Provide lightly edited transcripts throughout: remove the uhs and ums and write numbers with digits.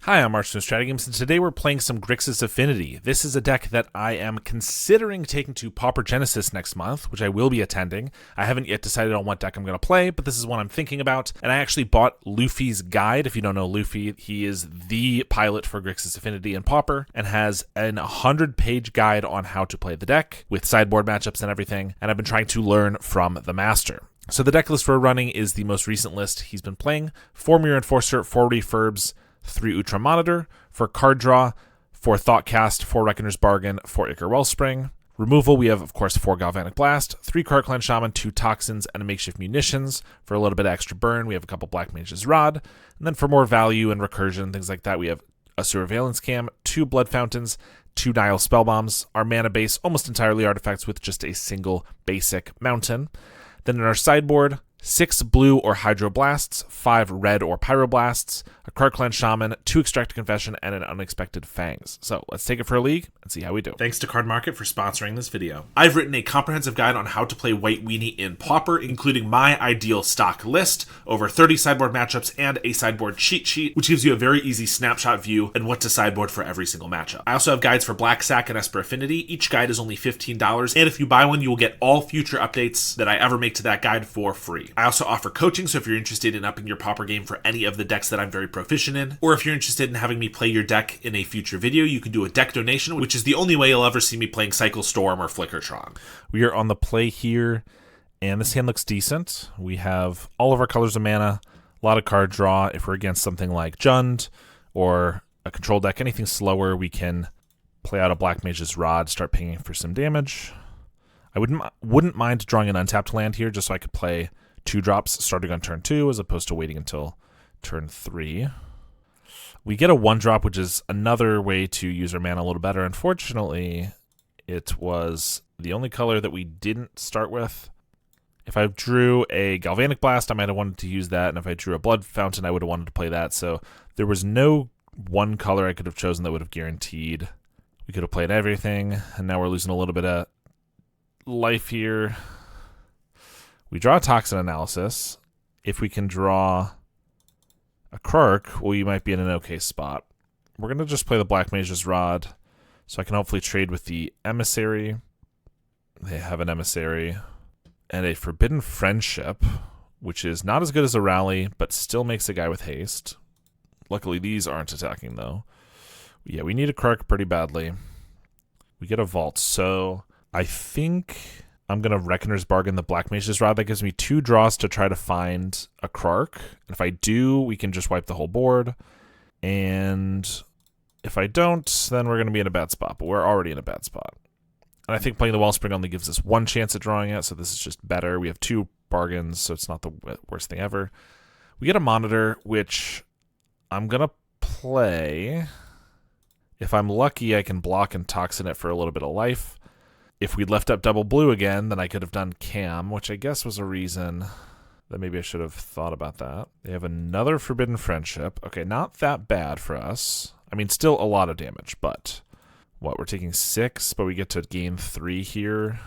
Hi, I'm March from StrataGames, and today we're playing some Grixis Affinity. This is a deck that I am considering taking to Paupergenesis next month, which I will be attending. I haven't yet decided on what deck I'm going to play, but this is one I'm thinking about. And I actually bought Luffy's guide. If you don't know Luffy, he is the pilot for Grixis Affinity and Pauper, and has an 100-page guide on how to play the deck, with sideboard matchups and everything, and I've been trying to learn from the master. So the deck list we're running is the most recent list he's been playing. 4 Mirror Enforcer, 4 Refurbs, 3 Ultra Monitor, for card draw, 4 Thoughtcast, 4 Reckoner's Bargain, 4 Ichor Wellspring. Removal, we have, of course, 4 Galvanic Blast, 3 Card Clan Shaman, 2 Toxins, and a Makeshift Munitions. For a little bit of extra burn, we have a couple Black Mage's Rod. And then for more value and recursion, things like that, we have a Surveillance Cam, 2 Blood Fountains, 2 Nile Spellbombs, our mana base almost entirely artifacts with just a single basic mountain. Then in our sideboard, 6 blue or Hydroblasts, 5 red or Pyroblasts, a Card Clan Shaman, 2 Extract Confession, and an Unexpected Fangs. So let's take it for a league and see how we do. Thanks to Card Market for sponsoring this video. I've written a comprehensive guide on how to play White Weenie in Pauper, including my ideal stock list, over 30 sideboard matchups, and a sideboard cheat sheet, which gives you a very easy snapshot view and what to sideboard for every single matchup. I also have guides for Black Sack and Esper Affinity. Each guide is only $15, and if you buy one, you will get all future updates that I ever make to that guide for free. I also offer coaching, so if you're interested in upping your Pauper game for any of the decks that I'm very proficient in, or if you're interested in having me play your deck in a future video, you can do a deck donation, which is the only way you'll ever see me playing Cycle Storm or Flickertron. We are on the play here, and this hand looks decent. We have all of our colors of mana, a lot of card draw. If we're against something like Jund or a control deck, anything slower, we can play out a Black Mage's Rod, start pinging for some damage. I wouldn't mind drawing an untapped land here just so I could play 2 drops starting on turn 2 as opposed to waiting until turn 3. We get a 1-drop, which is another way to use our mana a little better. Unfortunately, it was the only color that we didn't start with. If I drew a Galvanic Blast, I might have wanted to use that, and if I drew a Blood Fountain, I would have wanted to play that. So there was no one color I could have chosen that would have guaranteed. We could have played everything, and now we're losing a little bit of life here. We draw a Toxin Analysis. If we can draw a Krark, we might be in an okay spot. We're going to just play the Black Mage's Rod, so I can hopefully trade with the Emissary. They have an Emissary. And a Forbidden Friendship, which is not as good as a Rally, but still makes a guy with haste. Luckily, these aren't attacking, though. Yeah, we need a Krark pretty badly. We get a Vault, so I think I'm going to Reckoner's Bargain the Black Mage's Rod. That gives me 2 draws to try to find a Krark. And if I do, we can just wipe the whole board. And if I don't, then we're going to be in a bad spot. But we're already in a bad spot. And I think playing the Wellspring only gives us 1 chance at drawing it, so this is just better. We have 2 bargains, so it's not the worst thing ever. We get a Monitor, which I'm going to play. If I'm lucky, I can block and Toxin it for a little bit of life. If we'd left up double blue again, then I could have done Cam, which I guess was a reason that maybe I should have thought about that. They have another Forbidden Friendship. Okay, not that bad for us. I mean, still a lot of damage, but what, we're taking 6, but we get to gain 3 here.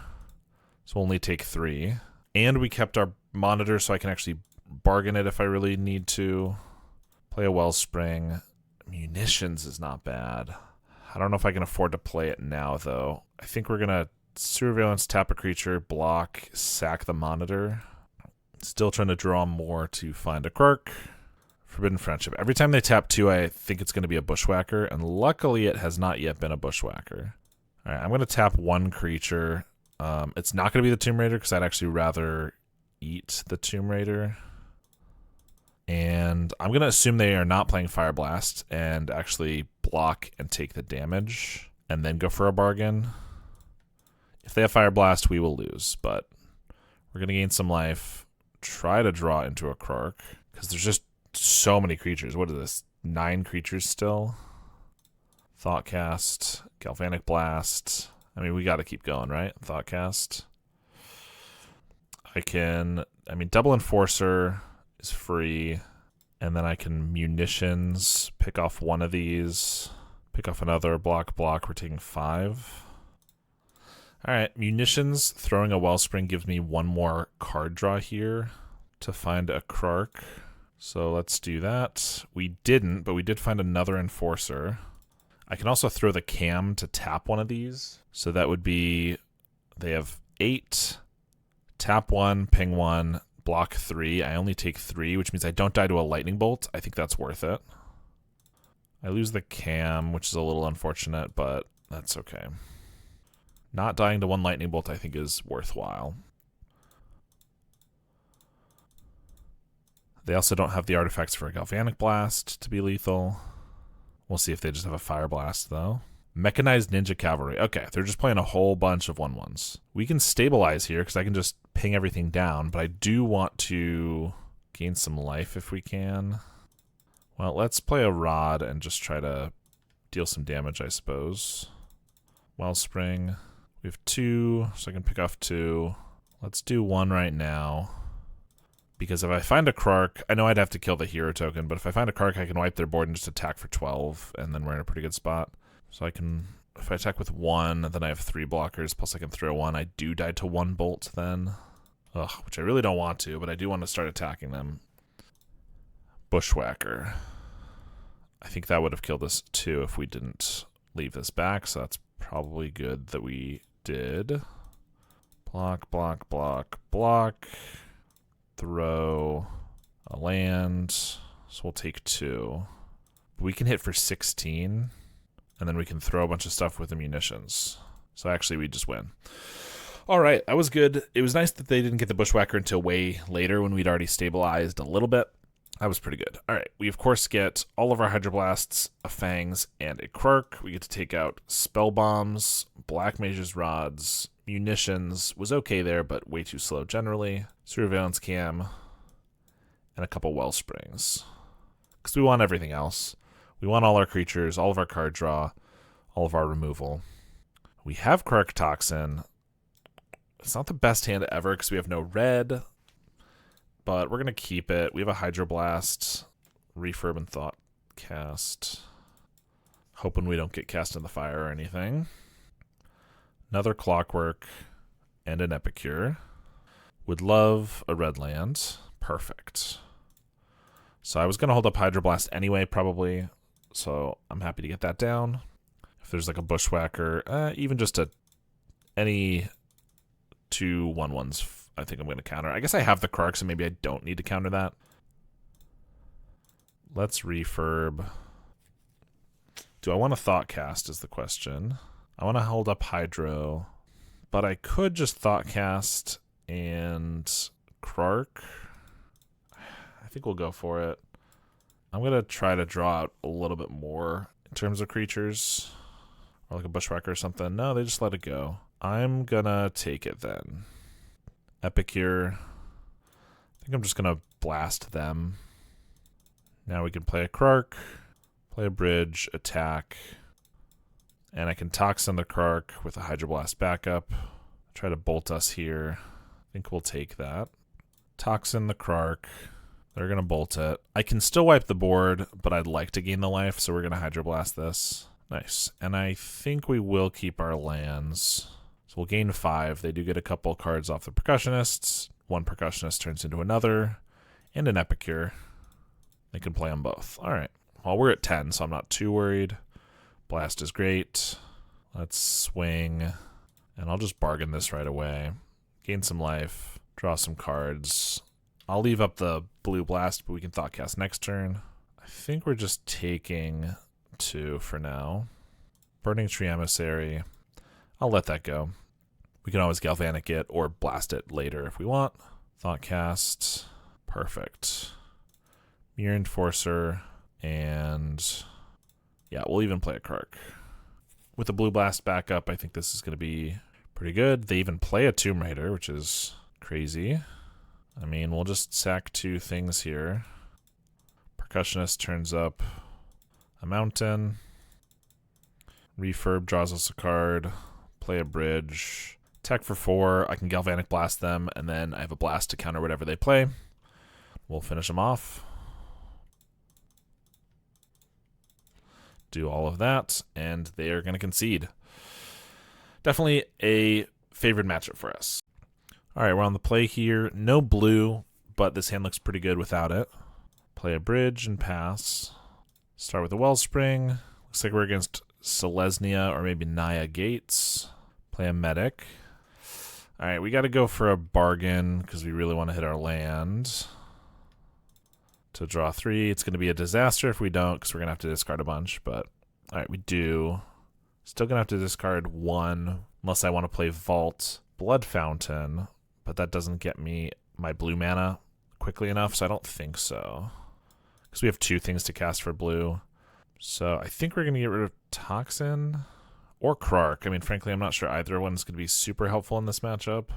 So we'll only take 3. And we kept our Monitor so I can actually bargain it if I really need to. Play a Wellspring. Munitions is not bad. I don't know if I can afford to play it now, though. I think we're going to Surveillance, tap a creature, block, sack the Monitor. Still trying to draw more to find a Krark. Forbidden Friendship. Every time they tap 2, I think it's going to be a Bushwhacker, and luckily it has not yet been a Bushwhacker. All right, I'm going to tap 1 creature. It's not going to be the Tomb Raider, because I'd actually rather eat the Tomb Raider. And I'm going to assume they are not playing Fire Blast, and actually block and take the damage, and then go for a bargain. If they have Fire Blast, we will lose, but we're going to gain some life. Try to draw into a Krark, because there's just so many creatures. What is this? 9 creatures still? Thoughtcast, Galvanic Blast. I mean, we got to keep going, right? Thoughtcast. Double Enforcer is free, and then I can Munitions, pick off 1 of these, pick off another, block. We're taking 5. All right, Munitions, throwing a Wellspring gives me 1 more card draw here to find a Krark. So let's do that. We didn't, but we did find another Enforcer. I can also throw the cam to tap one of these. So that would be, they have 8, tap 1, ping 1, block 3. I only take 3, which means I don't die to a lightning bolt. I think that's worth it. I lose the cam, which is a little unfortunate, but that's okay. Not dying to 1 lightning bolt I think is worthwhile. They also don't have the artifacts for a Galvanic Blast to be lethal. We'll see if they just have a Fire Blast, though. Mechanized Ninja Cavalry. Okay, they're just playing a whole bunch of 1/1s. We can stabilize here because I can just ping everything down, but I do want to gain some life if we can. Well, let's play a Rod and just try to deal some damage, I suppose. Wellspring. We have 2, so I can pick off 2. Let's do 1 right now. Because if I find a Krark, I know I'd have to kill the hero token, but if I find a Krark, I can wipe their board and just attack for 12, and then we're in a pretty good spot. So I can, if I attack with 1, then I have 3 blockers, plus I can throw 1. I do die to 1 bolt then. Ugh, which I really don't want to, but I do want to start attacking them. Bushwhacker. I think that would have killed us too if we didn't leave this back, so that's probably good that we did. Block, block, block, block. Throw a land, so we'll take 2. We can hit for 16, and then we can throw a bunch of stuff with the munitions. So actually, we just win. All right, that was good. It was nice that they didn't get the Bushwhacker until way later when we'd already stabilized a little bit. That was pretty good. All right, we of course get all of our Hydroblasts, a Fangs, and a Krark. We get to take out Spell Bombs, Black Mage's Rods, Munitions was okay there, but way too slow generally. Surveillance Cam, and a couple Wellsprings. Because we want everything else. We want all our creatures, all of our card draw, all of our removal. We have Krark Toxin. It's not the best hand ever because we have no red, but we're going to keep it. We have a Hydroblast, Refurb, and Thoughtcast. Hoping we don't get cast in the fire or anything. Another Clockwork and an Epicure. Would love a red land. Perfect. So I was going to hold up Hydroblast anyway, probably. So I'm happy to get that down. If there's like a Bushwhacker, even just any 2 1/1s, I think I'm going to counter. I guess I have the Krark, so maybe I don't need to counter that. Let's refurb. Do I want to Thoughtcast is the question. I want to hold up Hydro, but I could just Thoughtcast and Krark. I think we'll go for it. I'm going to try to draw out a little bit more in terms of creatures. Or like a Bushwhacker or something. No, they just let it go. I'm going to take it then. Epicure. I think I'm just going to blast them. Now we can play a Krark, play a bridge, attack. And I can Toxin the Krark with a Hydroblast backup. Try to bolt us here. I think we'll take that. Toxin the Krark. They're going to bolt it. I can still wipe the board, but I'd like to gain the life, so we're going to Hydroblast this. Nice. And I think we will keep our lands. So we'll gain 5. They do get a couple cards off the Percussionists. 1 Percussionist turns into another. And an Epicure. They can play them both. All right. Well, we're at 10, so I'm not too worried. Blast is great. Let's swing. And I'll just bargain this right away. Gain some life. Draw some cards. I'll leave up the blue blast, but we can Thoughtcast next turn. I think we're just taking 2 for now. Burning Tree Emissary. I'll let that go. We can always Galvanic it or blast it later if we want. Thoughtcast. Perfect. Mirror Enforcer. And yeah, we'll even play a Krark. With the blue blast backup, I think this is going to be pretty good. They even play a Tomb Raider, which is crazy. I mean, we'll just sack 2 things here. Percussionist turns up a mountain. Refurb draws us a card. Play a bridge. Attack for 4. I can Galvanic Blast them, and then I have a blast to counter whatever they play. We'll finish them off. Do all of that, and they are going to concede. Definitely a favored matchup for us. All right, we're on the play here. No blue, but this hand looks pretty good without it. Play a bridge and pass. Start with a Wellspring. Looks like we're against Selesnya or maybe Naya Gates. Play a Medic. Alright, we got to go for a bargain because we really want to hit our land. To draw 3. It's going to be a disaster if we don't because we're going to have to discard a bunch. But, alright, we do. Still going to have to discard 1 unless I want to play Vault Blood Fountain. But that doesn't get me my blue mana quickly enough, so I don't think so. Because we have 2 things to cast for blue. So I think we're going to get rid of Toxin or Krark. I mean, frankly, I'm not sure either one's going to be super helpful in this matchup.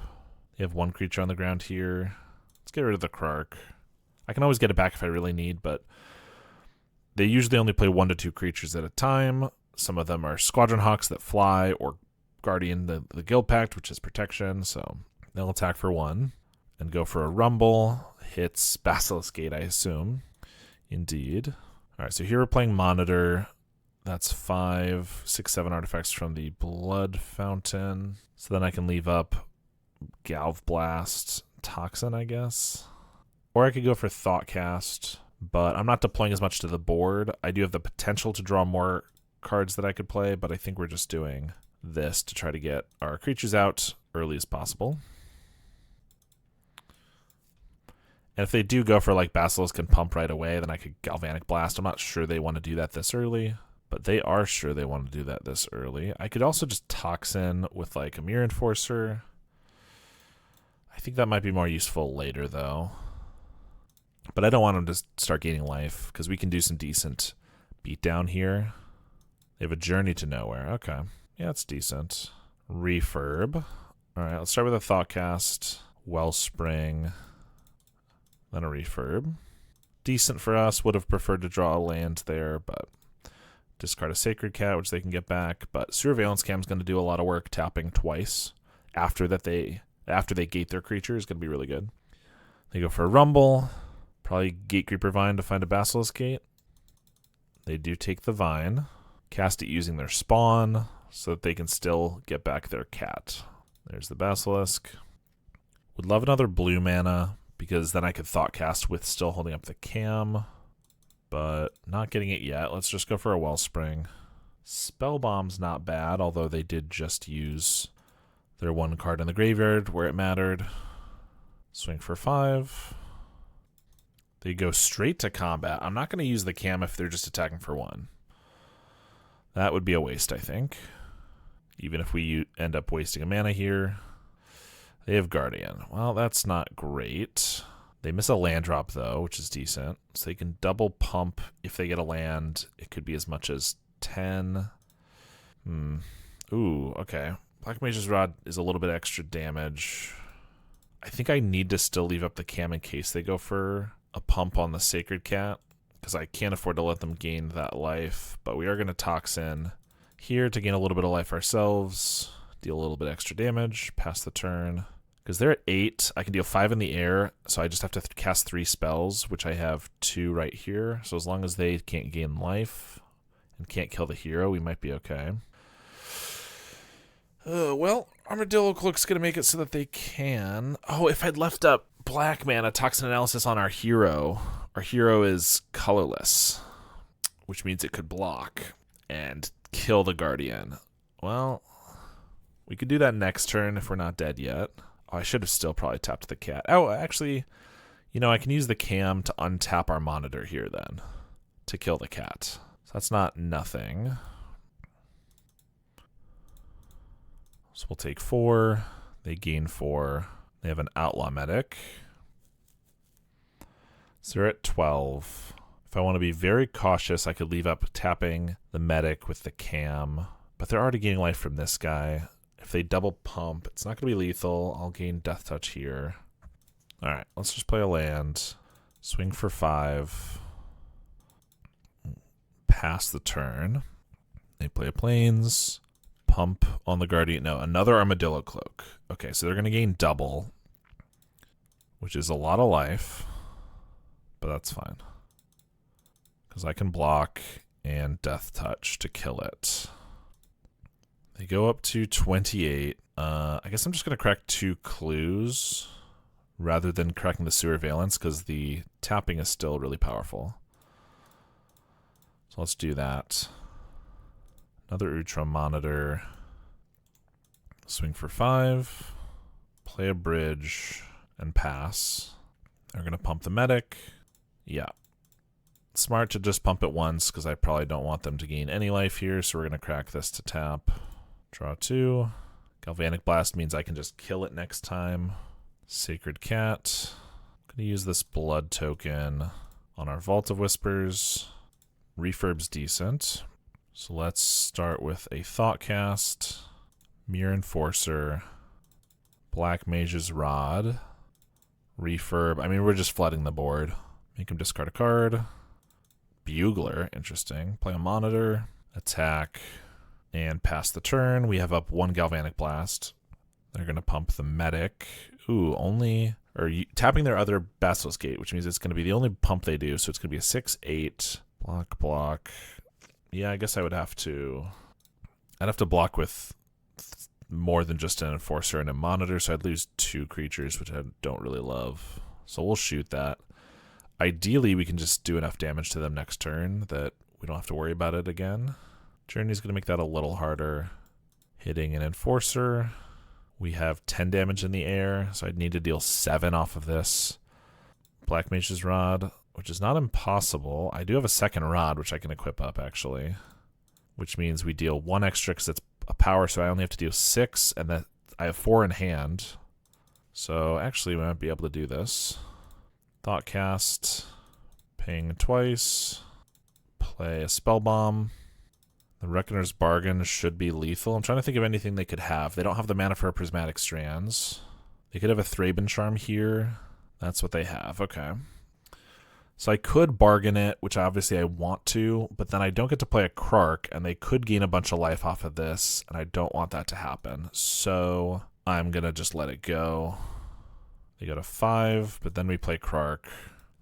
They have 1 creature on the ground here. Let's get rid of the Krark. I can always get it back if I really need, but they usually only play 1 to 2 creatures at a time. Some of them are Squadron Hawks that fly, or Guardian, the Guild Pact, which is protection. So they'll attack for 1 and go for a Rumble. Hits Basilisk Gate, I assume. Indeed. All right, so here we're playing Monitor. That's 5, 6, 7 artifacts from the Blood Fountain. So then I can leave up Galv Blast, Toxin, I guess. Or I could go for Thoughtcast, but I'm not deploying as much to the board. I do have the potential to draw more cards that I could play, but I think we're just doing this to try to get our creatures out early as possible. And if they do go for like Basilisk and Pump right away, then I could Galvanic Blast. I'm not sure they want to do that this early, but they are sure they want to do that this early. I could also just Toxin with like a Mirror Enforcer. I think that might be more useful later though. But I don't want them to start gaining life because we can do some decent beatdown here. They have a Journey to Nowhere. Okay. Yeah, it's decent. Refurb. All right, let's start with a Thoughtcast, Wellspring, then a Refurb. Decent for us. Would have preferred to draw a land there, but discard a Sacred Cat, which they can get back. But Surveillance Cam is going to do a lot of work, tapping twice after they gate their creature is going to be really good. They go for a Rumble, probably Gatecreeper Vine to find a Basilisk Gate. They do take the Vine, cast it using their spawn so that they can still get back their cat. There's the Basilisk. Would love another blue mana, because then I could Thoughtcast with still holding up the cam, but not getting it yet. Let's just go for a Wellspring. Spellbomb's not bad, although they did just use their 1 card in the graveyard where it mattered. Swing for 5. They go straight to combat. I'm not going to use the cam if they're just attacking for 1. That would be a waste, I think. Even if we end up wasting a mana here. They have Guardian. Well, that's not great. They miss a land drop, though, which is decent. So they can double pump if they get a land. It could be as much as 10. Ooh, okay. Black Mage's Rod is a little bit extra damage. I think I need to still leave up the cam in case they go for a pump on the Sacred Cat, because I can't afford to let them gain that life. But we are going to Toxin here to gain a little bit of life ourselves. Deal a little bit extra damage, pass the turn. Because they're at 8, I can deal 5 in the air, so I just have to cast 3 spells, which I have 2 right here. So as long as they can't gain life and can't kill the hero, we might be okay. Well, Armadillo Cloak's going to make it so that they can. Oh, if I'd left up black mana Toxin Analysis on our hero is colorless, which means it could block and kill the Guardian. Well, we could do that next turn if we're not dead yet. Oh, I should have still probably tapped the cat. Oh, actually, you know, I can use the cam to untap our Monitor here then to kill the cat. So that's not nothing. So we'll take 4. They gain 4. They have an Outlaw Medic. So they're at 12. If I want to be very cautious, I could leave up tapping the Medic with the cam. But they're already gaining life from this guy. If they double pump, it's not going to be lethal. I'll gain Death Touch here. All right, let's just play a land. Swing for 5. Pass the turn. They play a Plains. Pump on the Guardian. No, another Armadillo Cloak. Okay, so they're going to gain double, which is a lot of life, but that's fine. Because I can block and Death Touch to kill it. They go up to 28. I guess I'm just going to crack 2 clues rather than cracking the Sewer Valence, because the tapping is still really powerful. So let's do that. Another Utra Monitor. Swing for 5. Play a bridge and pass. They're going to pump the Medic. Yeah. Smart to just pump it once, because I probably don't want them to gain any life here, so we're going to crack this to tap. Draw 2. Galvanic Blast means I can just kill it next time. Sacred Cat. I'm going to use this blood token on our Vault of Whispers. Refurb's decent. So let's start with a Thoughtcast, Mirror Enforcer, Black Mage's Rod, Refurb. I mean, we're just flooding the board. Make him discard a card. Bugler, interesting. Play a Monitor, attack, and pass the turn. We have up 1 Galvanic Blast. They're going to pump the Medic. Ooh, only... or tapping their other Basilisk Gate, which means it's going to be the only pump they do, so it's going to be a 6/8. Block. Yeah, I guess I would have to... I'd have to block with more than just an Enforcer and a Monitor, so I'd lose 2 creatures, which I don't really love. So we'll shoot that. Ideally, we can just do enough damage to them next turn that we don't have to worry about it again. Journey's going to make that a little harder. Hitting an Enforcer. We have 10 damage in the air, so I'd need to deal 7 off of this. Black Mage's Rod, which is not impossible. I do have a second Rod, which I can equip up, actually. Which means we deal 1 extra because it's a power, so I only have to deal 6, and that I have 4 in hand. So actually, we might be able to do this. Thoughtcast, ping twice, play a Spell Bomb. The Reckoner's Bargain should be lethal. I'm trying to think of anything they could have. They don't have the mana for Prismatic Strands. They could have a Thraben Charm here. That's what they have. Okay. So I could bargain it, which obviously I want to, but then I don't get to play a Krark, and they could gain a bunch of life off of this, and I don't want that to happen. So I'm going to just let it go. They go to 5, but then we play Krark,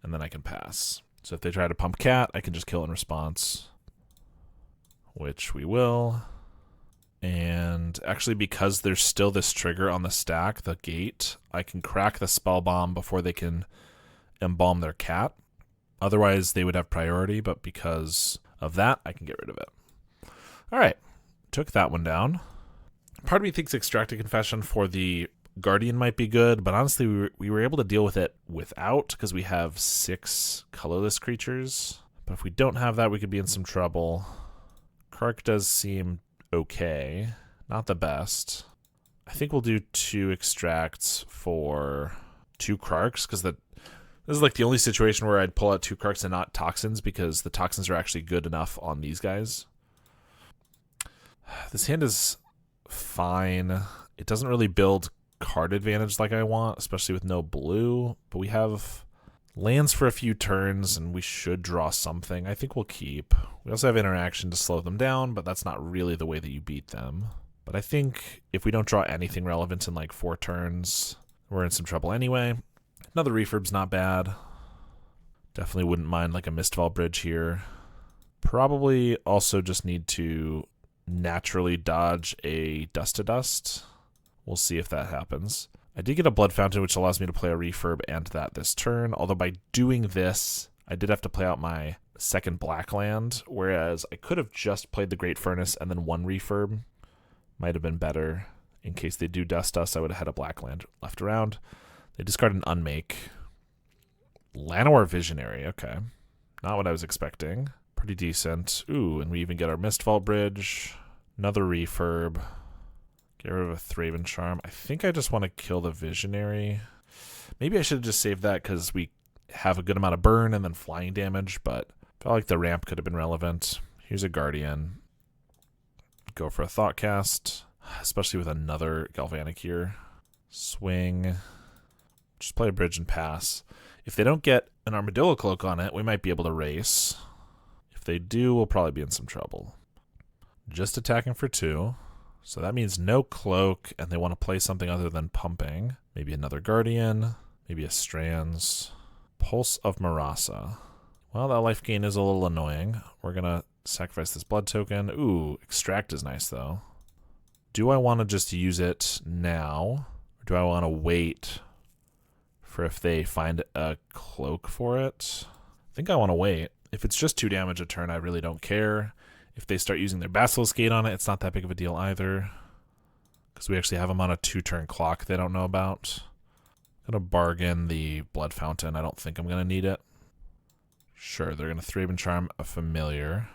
and then I can pass. So if they try to pump Cat, I can just kill in response, which we will. And actually, because there's still this trigger on the stack, the gate, I can crack the Spell Bomb before they can embalm their Cat. Otherwise, they would have priority, but because of that, I can get rid of it. All right, took that one down. Part of me thinks Extracted Confession for the Guardian might be good, but honestly, we were able to deal with it without, because we have 6 colorless creatures. But if we don't have that, we could be in some trouble. Krark does seem okay. Not the best. I think we'll do 2 extracts for 2 Krarks, because this is like the only situation where I'd pull out 2 Krarks and not Toxins, because the Toxins are actually good enough on these guys. This hand is fine. It doesn't really build card advantage like I want, especially with no blue, but we have lands for a few turns, and we should draw something. I think we'll keep. We also have interaction to slow them down, but that's not really the way that you beat them. But I think if we don't draw anything relevant in like 4 turns, we're in some trouble anyway. Another Refurb's not bad. Definitely wouldn't mind like a Mistfall Bridge here. Probably also just need to naturally dodge a Dust to Dust. We'll see if that happens. I did get a Blood Fountain, which allows me to play a Refurb and that this turn, although by doing this, I did have to play out my second black land, whereas I could have just played the Great Furnace and then 1 Refurb. Might have been better. In case they do Dust Us, I would have had a black land left around. They discard an Unmake. Llanowar Visionary, okay. Not what I was expecting. Pretty decent. Ooh, and we even get our Mistfall Bridge. Another Refurb. Get rid of a Thraben Charm. I think I just want to kill the Visionary. Maybe I should have just saved that because we have a good amount of burn and then flying damage, but I felt like the ramp could have been relevant. Here's a Guardian. Go for a Thoughtcast, especially with another Galvanic here. Swing. Just play a bridge and pass. If they don't get an Armadillo Cloak on it, we might be able to race. If they do, we'll probably be in some trouble. Just attacking for 2. So that means no Cloak, and they want to play something other than pumping. Maybe another Guardian, maybe a Strands. Pulse of Marasa. Well, that life gain is a little annoying. We're going to sacrifice this blood token. Ooh, Extract is nice, though. Do I want to just use it now, or do I want to wait for if they find a cloak for it. I think I want to wait. If it's just 2 damage a turn, I really don't care. If they start using their Basilisk Gate on it, it's not that big of a deal either. Because we actually have them on a 2-turn clock they don't know about. Gonna bargain the Blood Fountain. I don't think I'm gonna need it. Sure, they're gonna Thraben Charm a Familiar.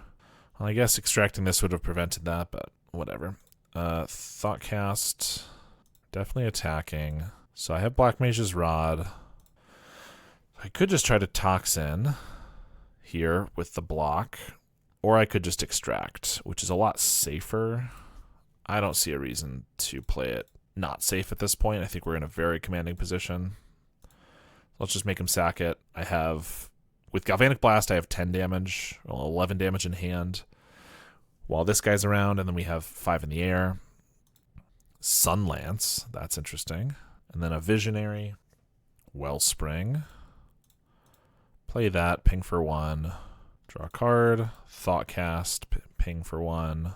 Well, I guess extracting this would have prevented that, but whatever. Thoughtcast. Definitely attacking. So I have Black Mage's Rod. I could just try to Toxin here with the block. Or I could just extract, which is a lot safer. I don't see a reason to play it not safe at this point. I think we're in a very commanding position. Let's just make him sack it. I have, with Galvanic Blast, I have 10 damage, well, 11 damage in hand. While this guy's around, and then we have 5 in the air. Sunlance, that's interesting. And then a Visionary, Wellspring. Play that, ping for 1. Draw a card, Thoughtcast, ping for 1.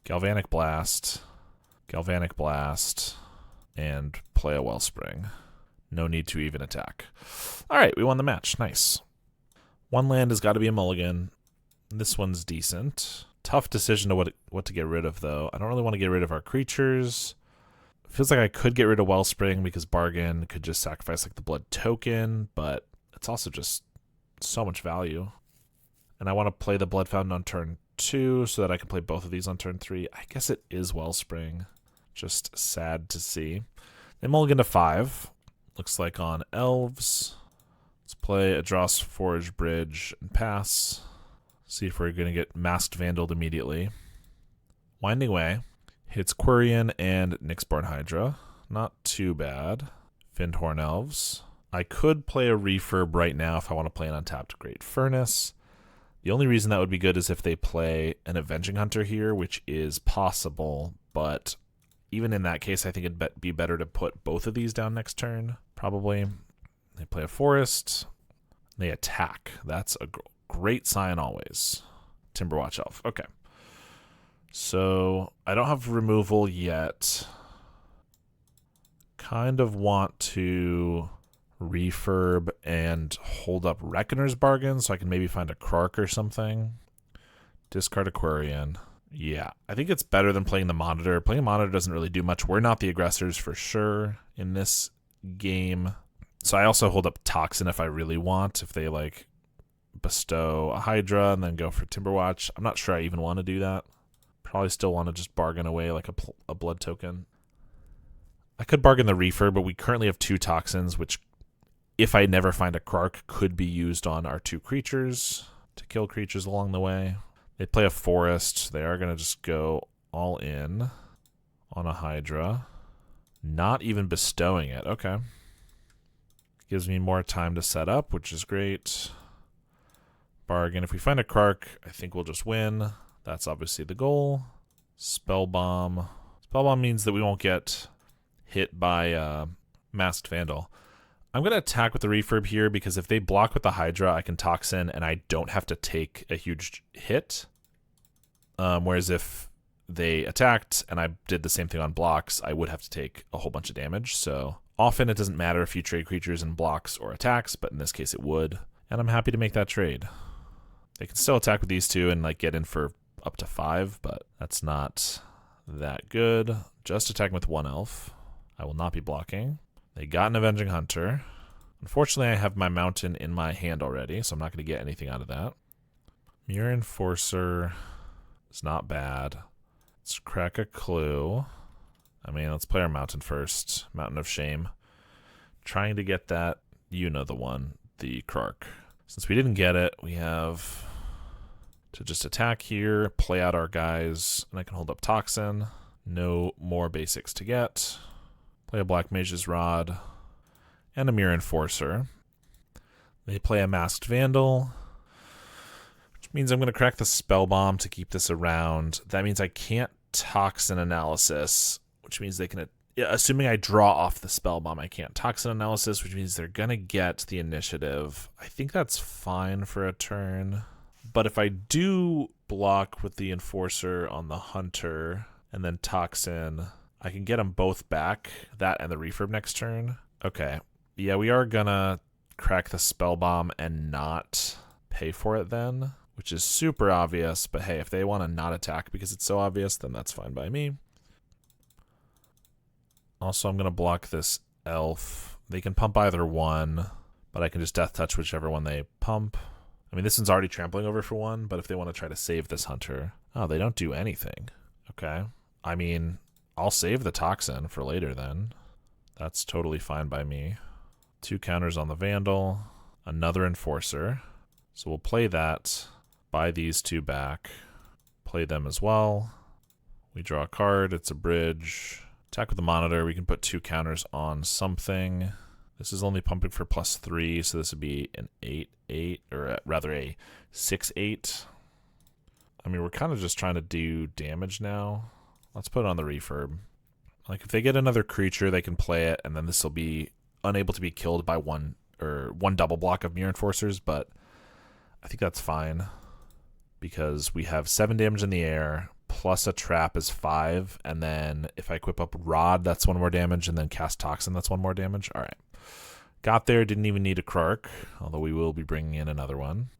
Galvanic Blast, and play a Wellspring. No need to even attack. Alright, we won the match. Nice. 1 land has got to be a mulligan. This one's decent. Tough decision to what to get rid of, though. I don't really want to get rid of our creatures. Feels like I could get rid of Wellspring because Bargain could just sacrifice like the Blood Token, but it's also just so much value. And I want to play the Blood Fountain on turn 2 so that I can play both of these on turn 3. I guess it is Wellspring. Just sad to see. They mulligan to 5. Looks like on Elves. Let's play a Dross Forge Bridge and pass. See if we're going to get Masked Vandaled immediately. Winding Way. Hits Quirion and Nyxborn Hydra. Not too bad. Fyndhorn Elves. I could play a Refurb right now if I want to play an untapped Great Furnace. The only reason that would be good is if they play an Avenging Hunter here, which is possible, but even in that case, I think it'd be better to put both of these down next turn, probably. They play a Forest. They attack. That's a great sign always. Timberwatch Elf. Okay. So I don't have removal yet. Kind of want to refurb and hold up Reckoner's Bargain so I can maybe find a Krark or something. Discard a Quirion. Yeah, I think it's better than playing the Monitor. Playing a Monitor doesn't really do much. We're not the aggressors for sure in this game. So I also hold up Toxin if I really want. If they like bestow a Hydra and then go for Timberwatch. I'm not sure I even want to do that. Probably still want to just bargain away like a Blood Token. I could bargain the Refurb, but we currently have 2 Toxins, which if I never find a Krark, could be used on our 2 creatures to kill creatures along the way. They play a Forest. They are going to just go all in on a Hydra. Not even bestowing it. Okay. Gives me more time to set up, which is great. Bargain. If we find a Krark, I think we'll just win. That's obviously the goal. Spellbomb. Spellbomb means that we won't get hit by Masked Vandal. I'm going to attack with the Refurb here because if they block with the Hydra, I can Toxin and I don't have to take a huge hit. Whereas if they attacked and I did the same thing on blocks, I would have to take a whole bunch of damage. So often it doesn't matter if you trade creatures in blocks or attacks, but in this case it would. And I'm happy to make that trade. They can still attack with these 2 and like get in for up to 5, but that's not that good. Just attacking with 1 elf. I will not be blocking. They got an Avenging Hunter. Unfortunately, I have my Mountain in my hand already, so I'm not going to get anything out of that. Mirror Enforcer is not bad. Let's crack a clue. I mean, let's play our Mountain first. Mountain of Shame. Trying to get that, you know the one, the Krark. Since we didn't get it, we have to just attack here, play out our guys, and I can hold up Toxin. No more basics to get. Play a Black Mage's Rod and a Mirror Enforcer. They play a Masked Vandal, which means I'm going to crack the Spellbomb to keep this around. That means I can't Toxin Analysis, which means they can, assuming I draw off the Spellbomb, I can't Toxin Analysis, which means they're going to get the initiative. I think that's fine for a turn. But if I do block with the Enforcer on the Hunter and then Toxin, I can get them both back, that and the Refurb next turn. Okay. Yeah, we are gonna crack the spell bomb and not pay for it then, which is super obvious. But hey, if they want to not attack because it's so obvious, then that's fine by me. Also, I'm gonna block this elf. They can pump either one, but I can just death touch whichever one they pump. I mean, this one's already trampling over for one, but if they want to try to save this hunter... Oh, they don't do anything. Okay. I mean, I'll save the toxin for later then. That's totally fine by me. 2 counters on the Vandal. Another Enforcer. So we'll play that. Buy these 2 back. Play them as well. We draw a card. It's a bridge. Attack with the Monitor. We can put 2 counters on something. This is only pumping for +3, so this would be an 8/8, or rather a 6/8. I mean, we're kind of just trying to do damage now. Let's put it on the refurb. Like, if they get another creature, they can play it, and then this will be unable to be killed by one double block of Mirror Enforcers, but I think that's fine because we have 7 damage in the air, plus a trap is 5, and then if I equip up Rod, that's 1 more damage, and then cast Toxin, that's 1 more damage. All right. Got there, didn't even need a Krark, although we will be bringing in another one.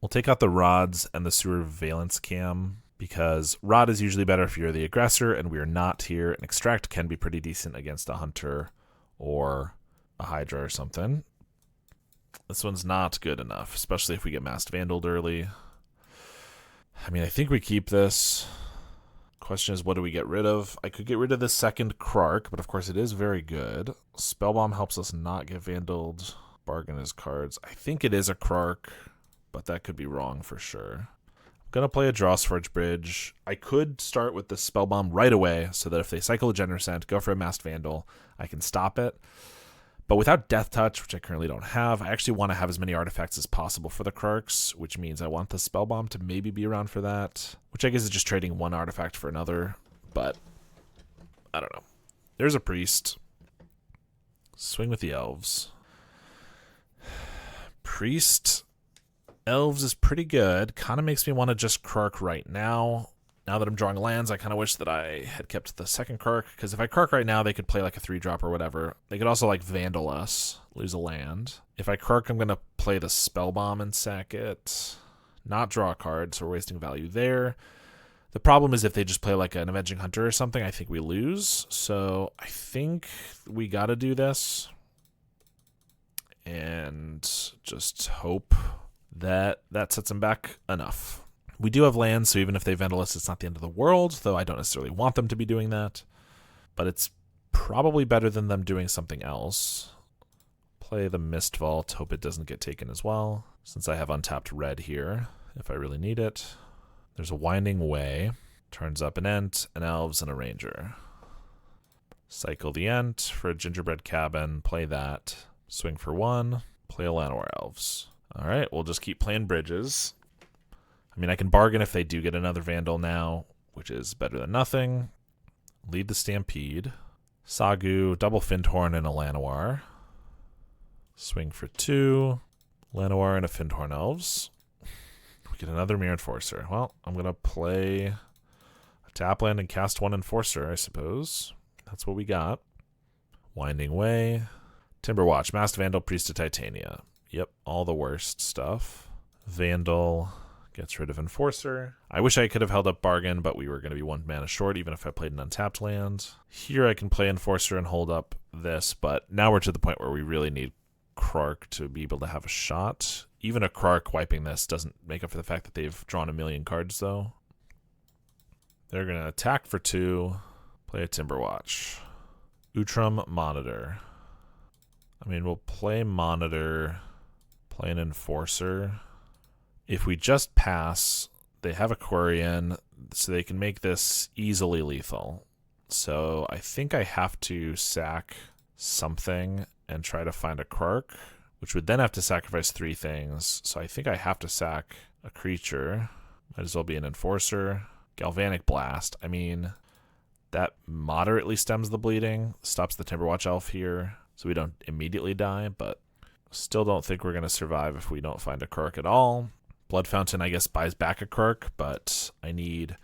We'll take out the Rods and the Surveillance Cam, because Rod is usually better if you're the aggressor, and we are not here, and Extract can be pretty decent against a Hunter or a Hydra or something. This one's not good enough, especially if we get Masked Vandaled early. I mean, I think we keep this. Question is, what do we get rid of? I could get rid of the second Krark, but of course it is very good. Spellbomb helps us not get Vandaled. Bargain his cards. I think it is a Krark, but that could be wrong for sure. I'm going to play a Drawsforge Bridge. I could start with the Spellbomb right away, so that if they cycle a Generosent, go for a Masked Vandal, I can stop it. But without Death Touch, which I currently don't have, I actually want to have as many artifacts as possible for the Krarks, which means I want the Spellbomb to maybe be around for that, which I guess is just trading 1 artifact for another, but I don't know. There's a Priest. Swing with the Elves. Priest, Elves is pretty good. Kind of makes me want to just Krark right now. Now that I'm drawing lands, I kind of wish that I had kept the second Krark, because if I Krark right now, they could play like a 3-drop or whatever. They could also like Vandal us, lose a land. If I Krark, I'm going to play the Spellbomb and sack it. Not draw a card, so we're wasting value there. The problem is if they just play like an Avenging Hunter or something, I think we lose. So I think we got to do this. And just hope that that sets them back enough. We do have lands, so even if they Vandal us, it's not the end of the world, though I don't necessarily want them to be doing that. But it's probably better than them doing something else. Play the Mist Vault, hope it doesn't get taken as well, since I have untapped red here, if I really need it. There's a Winding Way. Turns up an Ent, an Elves, and a Ranger. Cycle the Ent for a Gingerbread Cabin, play that. Swing for 1, play a Llanowar Elves. Alright, we'll just keep playing bridges. I mean, I can bargain if they do get another Vandal now, which is better than nothing. Lead the Stampede. Sagu, double Findhorn, and a Llanowar. Swing for 2. Llanowar and a Findhorn Elves. We get another Mirror Enforcer. Well, I'm going to play a tap land and cast 1 Enforcer, I suppose. That's what we got. Winding Way. Timberwatch, Masked Vandal, Priest of Titania. Yep, all the worst stuff. Vandal gets rid of Enforcer. I wish I could have held up Bargain, but we were going to be 1 mana short, even if I played an untapped land. Here I can play Enforcer and hold up this, but now we're to the point where we really need Krark to be able to have a shot. Even a Krark wiping this doesn't make up for the fact that they've drawn 1,000,000 cards, though. They're going to attack for 2, play a Timberwatch. Utrum Monitor. I mean, we'll play Monitor, play an Enforcer. If we just pass, they have a Quarian, so they can make this easily lethal. So I think I have to sack something and try to find a Krark, which would then have to sacrifice 3 things. So I think I have to sack a creature. Might as well be an Enforcer. Galvanic Blast. I mean, that moderately stems the bleeding, stops the Timberwatch Elf here, so we don't immediately die, but still don't think we're going to survive if we don't find a Krark at all. Blood Fountain, I guess, buys back a Krark, but I need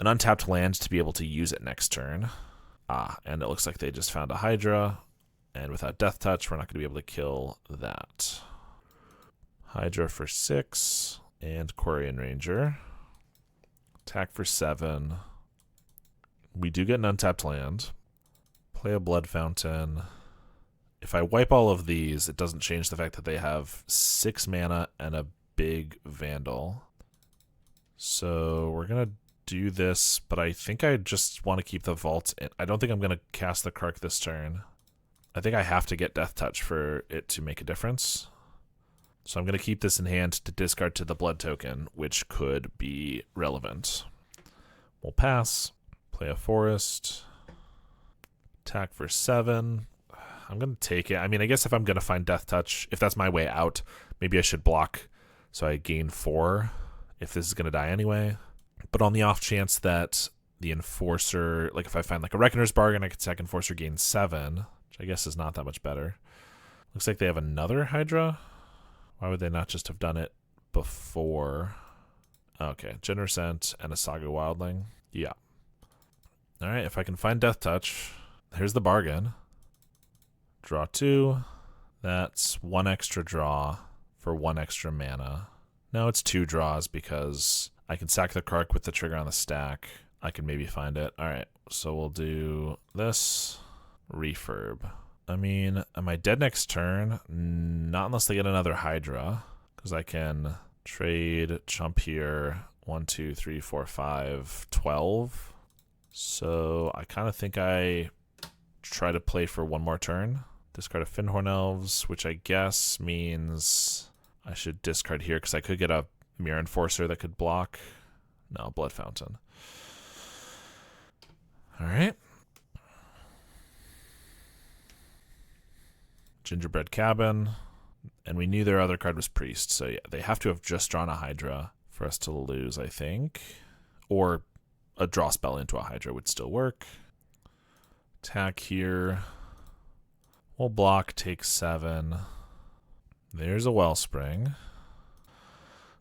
an untapped land to be able to use it next turn. And it looks like they just found a Hydra, And without Death Touch, we're not going to be able to kill that. Hydra for 6, and Quarian Ranger. Attack for 7. We do get an untapped land. Play a Blood Fountain. If I wipe all of these, it doesn't change the fact that they have 6 mana and a big Vandal. So we're going to do this, but I think I just want to keep the Vault in. I don't think I'm going to cast the Kark this turn. I think I have to get Death Touch for it to make a difference. So I'm going to keep this in hand to discard to the Blood token, which could be relevant. We'll pass. Play a Forest. Attack for 7. I'm going to take it. I mean, I guess if I'm going to find Death Touch, if that's my way out, maybe I should block so I gain 4 if this is going to die anyway. But on the off chance that the Enforcer, like if I find like a Reckoner's Bargain, I could sack Enforcer, gain 7, which I guess is not that much better. Looks like they have another Hydra. Why would they not just have done it before? Okay, Generous Scent and a Saga Wildling. Yeah. All right, if I can find Death Touch, here's the bargain. Draw 2. That's 1 extra draw for 1 extra mana. No, it's 2 draws because I can sack the Kark with the trigger on the stack. I can maybe find it. All right, so we'll do this. Refurb. I mean, am I dead next turn? Not unless they get another Hydra, because I can trade, chump here. 1, 2, 3, 4, 5, 12. So I kind of think I try to play for 1 more turn. Discard a Fyndhorn Elves, which I guess means I should discard here because I could get a Mirror Enforcer that could block. No, Blood Fountain. All right. Gingerbread Cabin. And we knew their other card was Priest. So yeah, they have to have just drawn a Hydra for us to lose, I think. Or a draw spell into a Hydra would still work. Attack here. We'll block, take 7. There's a Wellspring.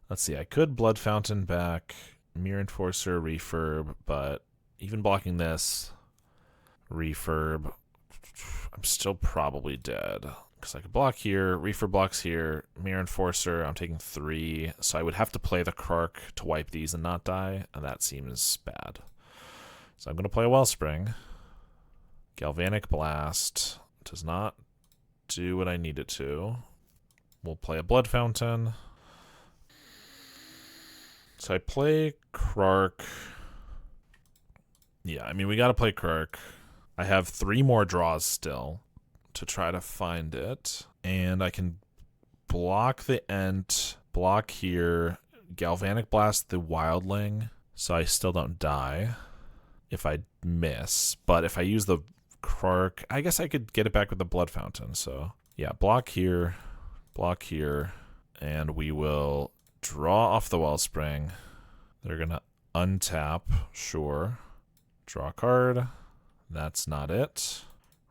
Let's see, I could Blood Fountain back, Mirror Enforcer, Refurb, but even blocking this, Refurb, I'm still probably dead. Because I could block here, Refurb blocks here, Mirror Enforcer, I'm taking 3, so I would have to play the Kark to wipe these and not die, and that seems bad. So I'm going to play a Wellspring. Galvanic Blast does not do what I need it to. We'll play a Blood Fountain. So I play Kark. Yeah, I mean, we got to play Kark. I have 3 more draws still to try to find it. And I can block the Ent, block here, Galvanic Blast the Wildling, so I still don't die if I miss. But if I use the Kark, I guess I could get it back with the Blood Fountain. So yeah, block here, and we will draw off the Wellspring. They're going to untap, sure. Draw a card. That's not it.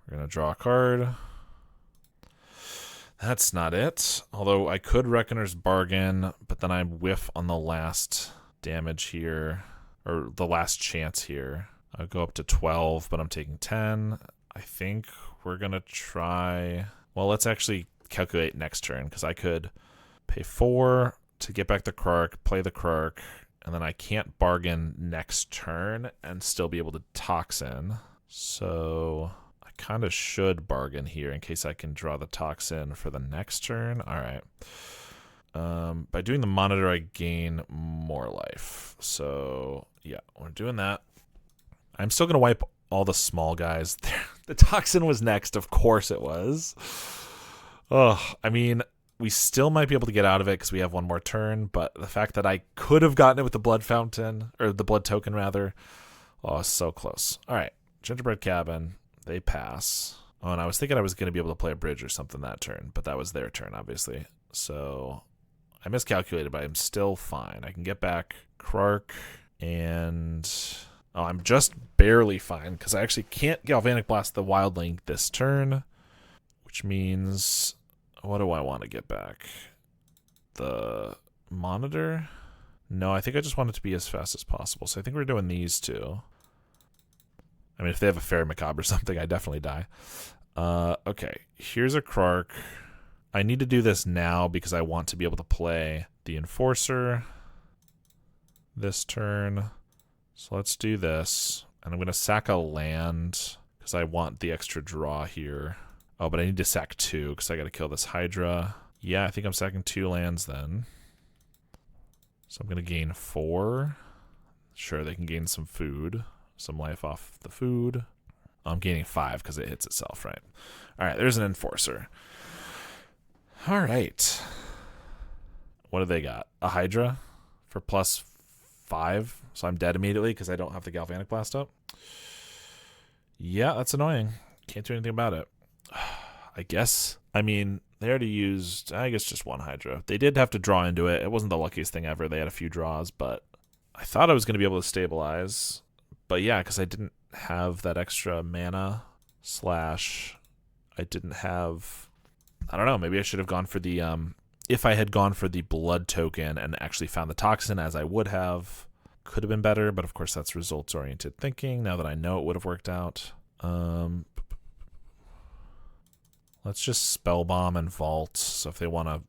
We're going to draw a card. That's not it. Although I could Reckoner's Bargain, but then I whiff on the last damage here, or the last chance here. I'll go up to 12, but I'm taking 10. I think we're going to try... Well, let's actually calculate next turn, because I could pay 4 to get back the Kark, play the Kark, and then I can't bargain next turn and still be able to Toxin. So I kind of should bargain here in case I can draw the Toxin for the next turn. All right. By doing the Monitor, I gain more life. So yeah, we're doing that. I'm still going to wipe all the small guys. The Toxin was next. Of course it was. Oh, I mean, we still might be able to get out of it because we have 1 more turn, but the fact that I could have gotten it with the Blood Fountain, or the Blood Token rather, oh, so close. All right, Gingerbread Cabin, they pass. Oh, and I was thinking I was going to be able to play a bridge or something that turn, but that was their turn, obviously. So I miscalculated, but I'm still fine. I can get back Kark, and oh, I'm just barely fine because I actually can't Galvanic Blast the Wildling this turn, which means... What do I want to get back? The Monitor? No, I think I just want it to be as fast as possible. So I think we're doing these 2. I mean, if they have a Fairy Macabre or something, I definitely die. Okay, here's a Krark. I need to do this now because I want to be able to play the Enforcer this turn. So let's do this. And I'm going to sack a land because I want the extra draw here. Oh, but I need to sack 2 because I got to kill this Hydra. Yeah, I think I'm sacking 2 lands then. So I'm going to gain 4. Sure, they can gain some food, some life off the food. I'm gaining 5 because it hits itself, right? All right, there's an Enforcer. All right. What do they got? A Hydra for +5. So I'm dead immediately because I don't have the Galvanic Blast up. Yeah, that's annoying. Can't do anything about it. I guess. I mean, they already used, I guess, just 1 Hydra. They did have to draw into it. It wasn't the luckiest thing ever. They had a few draws, but I thought I was going to be able to stabilize. But yeah, because I didn't have that extra mana / I didn't have, I don't know, maybe I should have gone for the, if I had gone for the blood token and actually found the toxin as I would have, could have been better, but of course that's results-oriented thinking. Now that I know it would have worked out. Let's just Spellbomb and Vault, so if they want to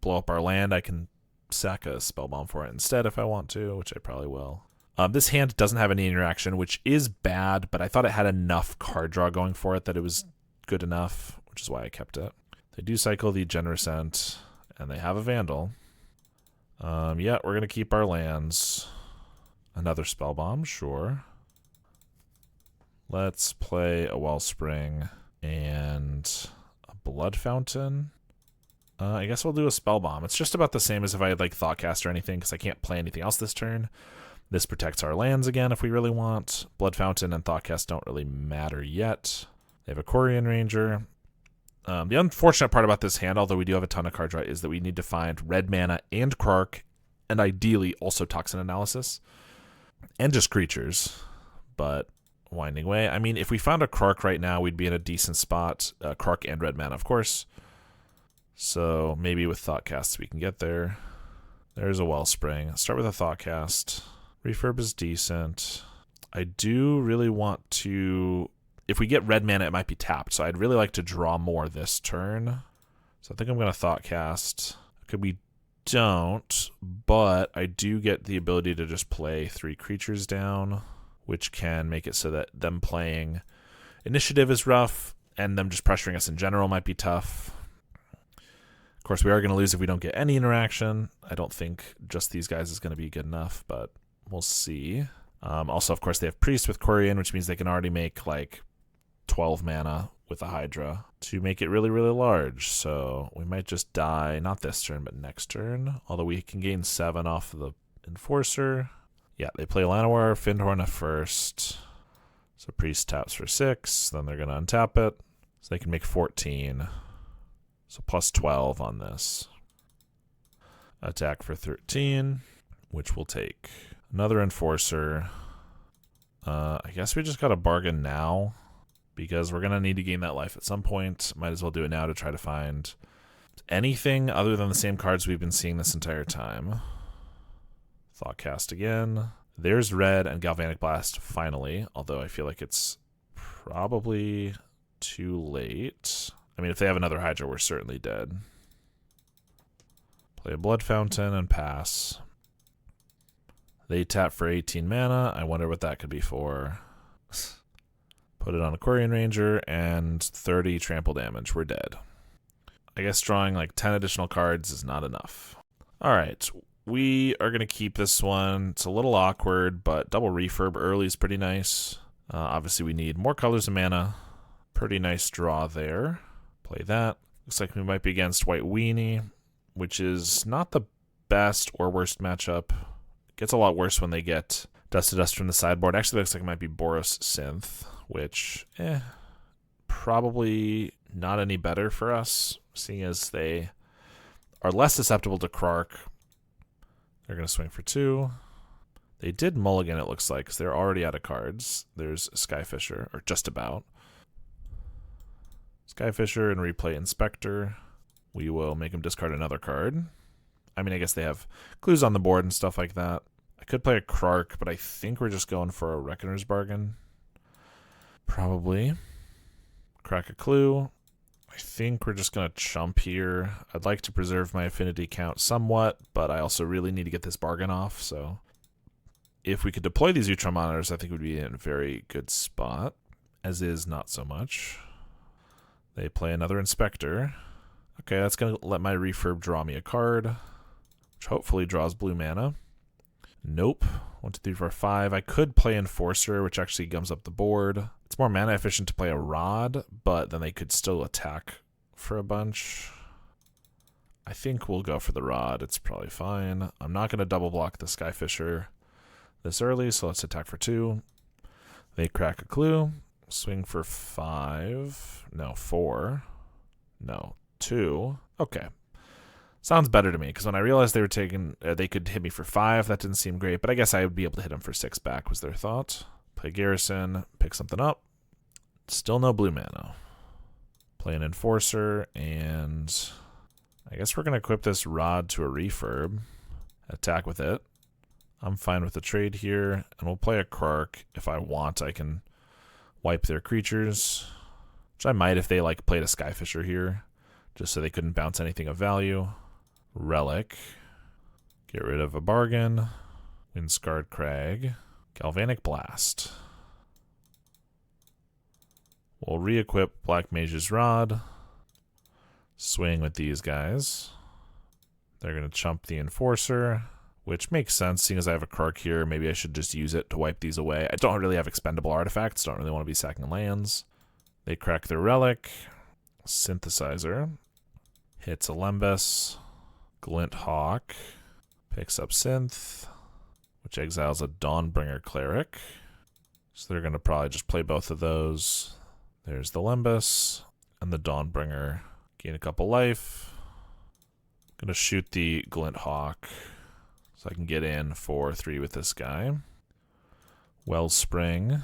blow up our land, I can sack a Spellbomb for it instead if I want to, which I probably will. This hand doesn't have any interaction, which is bad, but I thought it had enough card draw going for it that it was good enough, which is why I kept it. They do cycle the Generosent, and they have a Vandal. Yeah, we're going to keep our lands. Another Spellbomb, sure. Let's play a Wellspring and a Blood Fountain. I guess we'll do a Spellbomb. It's just about the same as if I had like Thoughtcast or anything, because I can't play anything else this turn. This protects our lands again if we really want. Blood Fountain and Thoughtcast don't really matter yet. They have a Quarian Ranger. The unfortunate part about this hand, although we do have a ton of card draw, is that we need to find red mana and Krark, and ideally also Toxin Analysis, and just creatures. But winding way. I mean, if we found a Krark right now, we'd be in a decent spot. Krark and red mana, of course. So maybe with Thoughtcasts we can get there. There's a Wellspring. Start with a Thoughtcast. Refurb is decent. I do really want to... If we get red mana, it might be tapped, so I'd really like to draw more this turn. So I think I'm going to Thoughtcast. Okay, we don't, but I do get the ability to just play 3 creatures down, which can make it so that them playing initiative is rough, and them just pressuring us in general might be tough. Of course, we are going to lose if we don't get any interaction. I don't think just these guys is going to be good enough, but we'll see. Also, of course, they have Priest with Quarian, which means they can already make like 12 mana with a Hydra to make it really, really large. So we might just die, not this turn, but next turn. Although we can gain 7 off of the Enforcer. Yeah, they play Llanowar, Fyndhorn at first. So Priest taps for 6, then they're going to untap it. So they can make 14. So plus 12 on this. Attack for 13, which will take another Enforcer. I guess we just got to bargain now, because we're going to need to gain that life at some point. Might as well do it now to try to find anything other than the same cards we've been seeing this entire time. Thoughtcast again. There's red and Galvanic Blast finally, although I feel like it's probably too late. I mean, if they have another Hydra, we're certainly dead. Play a Blood Fountain and pass. They tap for 18 mana. I wonder what that could be for. Put it on a Quarian Ranger, and 30 trample damage. We're dead. I guess drawing like 10 additional cards is not enough. Alright, we are going to keep this one. It's a little awkward, but double refurb early is pretty nice. Obviously, we need more colors of mana. Pretty nice draw there. Play that. Looks like we might be against White Weenie, which is not the best or worst matchup. It gets a lot worse when they get Dust to Dust from the sideboard. Actually, looks like it might be Boros Synth, which, probably not any better for us, seeing as they are less susceptible to Krark. They're going to swing for 2. They did mulligan, it looks like, because they're already out of cards. There's Skyfisher, or just about. Skyfisher and replay Inspector. We will make them discard another card. I mean, I guess they have clues on the board and stuff like that. I could play a Krark, but I think we're just going for a Reckoner's Bargain. Probably. Crack a clue. I think we're just going to chump here. I'd like to preserve my affinity count somewhat, but I also really need to get this bargain off, so if we could deploy these Utro monitors, I think we'd be in a very good spot. As is, not so much. They play another Inspector. Okay, that's going to let my refurb draw me a card, which hopefully draws blue mana. Nope. 1, 2, 3, 4, 5. I could play Enforcer, which actually gums up the board. It's more mana efficient to play a Rod, but then they could still attack for a bunch. I think we'll go for the Rod. It's probably fine. I'm not going to double block the Skyfisher this early, so let's attack for 2. They crack a clue. Swing for 5. No, 4. No, 2. Okay. Sounds better to me, because when I realized they were taking, they could hit me for 5, that didn't seem great, but I guess I would be able to hit them for 6 back, was their thought. Play Garrison, pick something up. Still no blue mana. Play an Enforcer, and I guess we're going to equip this Rod to a refurb. Attack with it. I'm fine with the trade here, and we'll play a Krark. If I want, I can wipe their creatures, which I might if they like played a Skyfisher here, just so they couldn't bounce anything of value. Relic. Get rid of a bargain. Windscarred Crag. Galvanic Blast. We'll re-equip Black Mage's Rod. Swing with these guys. They're going to chump the Enforcer, which makes sense, seeing as I have a Krark here. Maybe I should just use it to wipe these away. I don't really have expendable artifacts. Don't really want to be sacking lands. They crack their Relic. Synthesizer. Hits a Lembas. Glint Hawk. Picks up Synth, which exiles a Dawnbringer Cleric. So they're going to probably just play both of those. There's the Lembas and the Dawnbringer. Gain a couple life. Going to shoot the Glint Hawk so I can get in for 3 with this guy. Wellspring.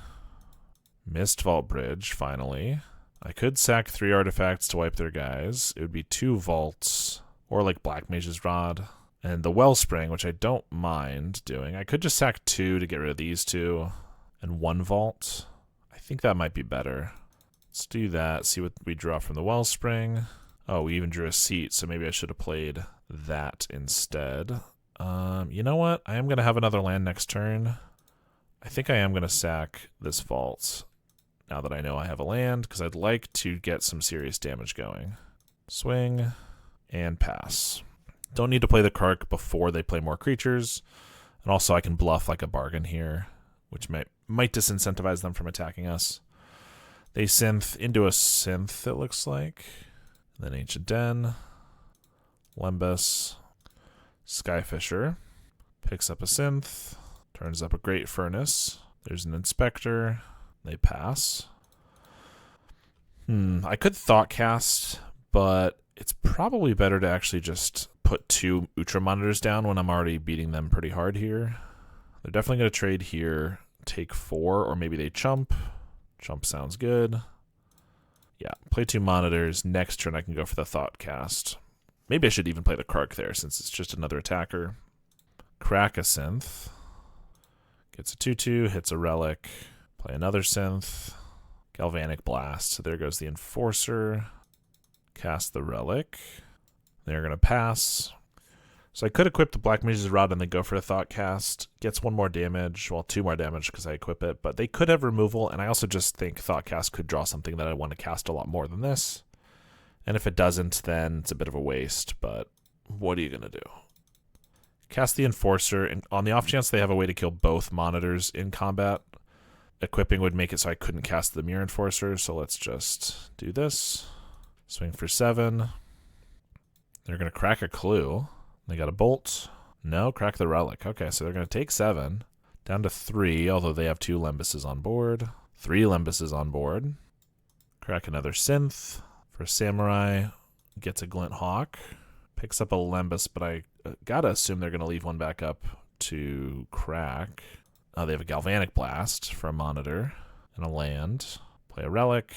Mist Vault Bridge, finally. I could sack 3 artifacts to wipe their guys. It would be 2 vaults, or like Black Mage's Rod. And the Wellspring, which I don't mind doing. I could just sack 2 to get rid of these 2, and 1 vault. I think that might be better. Let's do that, see what we draw from the Wellspring. Oh, we even drew a seat, so maybe I should have played that instead. You know what? I am going to have another land next turn. I think I am going to sack this vault now that I know I have a land, because I'd like to get some serious damage going. Swing and pass. Don't need to play the Krark before they play more creatures. And also I can bluff like a bargain here, which might disincentivize them from attacking us. They synth into a synth, it looks like. Then Ancient Den. Lembas. Skyfisher. Picks up a synth. Turns up a Great Furnace. There's an Inspector. They pass. I could Thoughtcast, but it's probably better to actually just put 2 Utro monitors down when I'm already beating them pretty hard here. They're definitely going to trade here, take 4, or maybe they chump. Chump sounds good. Yeah, play 2 monitors. Next turn I can go for the Thoughtcast. Maybe I should even play the Krark there since it's just another attacker. Crack a Synth. Gets a 2/2, hits a Relic. Play another Synth. Galvanic Blast. So there goes the Enforcer. Cast the Relic. They're going to pass. So I could equip the Black Mage's Rod and then go for a Thoughtcast. Gets 1 more damage. Well, 2 more damage because I equip it. But they could have removal, and I also just think Thoughtcast could draw something that I want to cast a lot more than this. And if it doesn't, then it's a bit of a waste. But what are you going to do? Cast the Enforcer, and on the off chance they have a way to kill both monitors in combat, equipping would make it so I couldn't cast the Mirror Enforcer. So let's just do this. Swing for 7. They're going to crack a clue. They got a bolt. No, crack the Relic. Okay, so they're going to take 7. Down to 3, although they have 2 Lembuses on board. 3 Lembuses on board. Crack another Synth. For Samurai, gets a Glint Hawk. Picks up a Lembus, but I gotta assume they're going to leave 1 back up to crack. Oh, they have a Galvanic Blast for a monitor and a land. Play a Relic.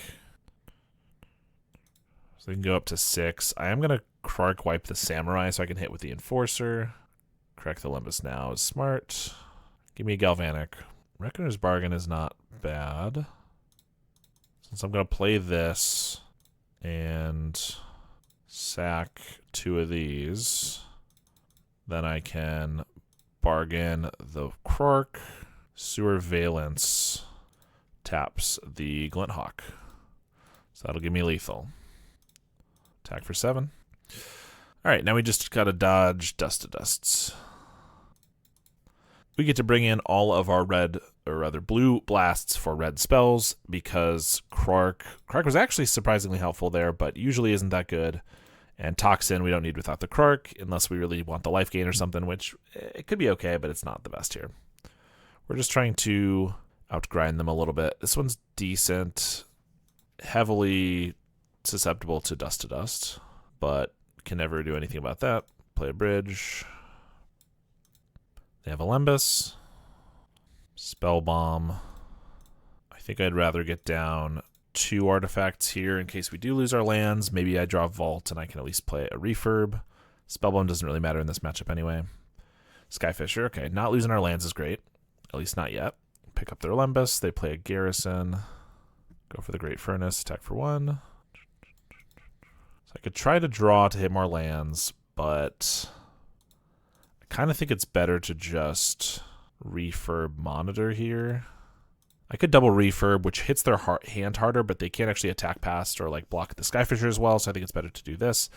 So they can go up to 6. I am going to Krark wipe the Samurai so I can hit with the Enforcer. Crack the Lembus now is smart. Give me a Galvanic. Reckoner's Bargain is not bad. since I'm going to play this and sack 2 of these, then I can bargain the Quark. Sewer Valence taps the Glinthawk. So that'll give me lethal. Attack for 7. Alright, now we just gotta dodge Dust to Dusts. We get to bring in all of our red, or rather blue blasts for red spells, because Quark was actually surprisingly helpful there, but usually isn't that good. And Toxin we don't need without the Quark, unless we really want the life gain or something, which it could be okay, but it's not the best here. We're just trying to outgrind them a little bit. This one's decent, heavily susceptible to Dust, but can never do anything about that. Play a bridge. They have a Lembas. Spell Bomb. I think I'd rather get down 2 artifacts here in case we do lose our lands. Maybe I draw Vault and I can at least play a Refurb. Spell Bomb doesn't really matter in this matchup anyway. Skyfisher, okay, not losing our lands is great. At least not yet. Pick up their Lembas. They play a Garrison. Go for the Great Furnace. Attack for 1. So I could try to draw to hit more lands, but I kind of think it's better to just Refurb Monitor here. I could double Refurb, which hits their hand harder, but they can't actually attack past or like block the Skyfisher as well, so I think it's better to do this.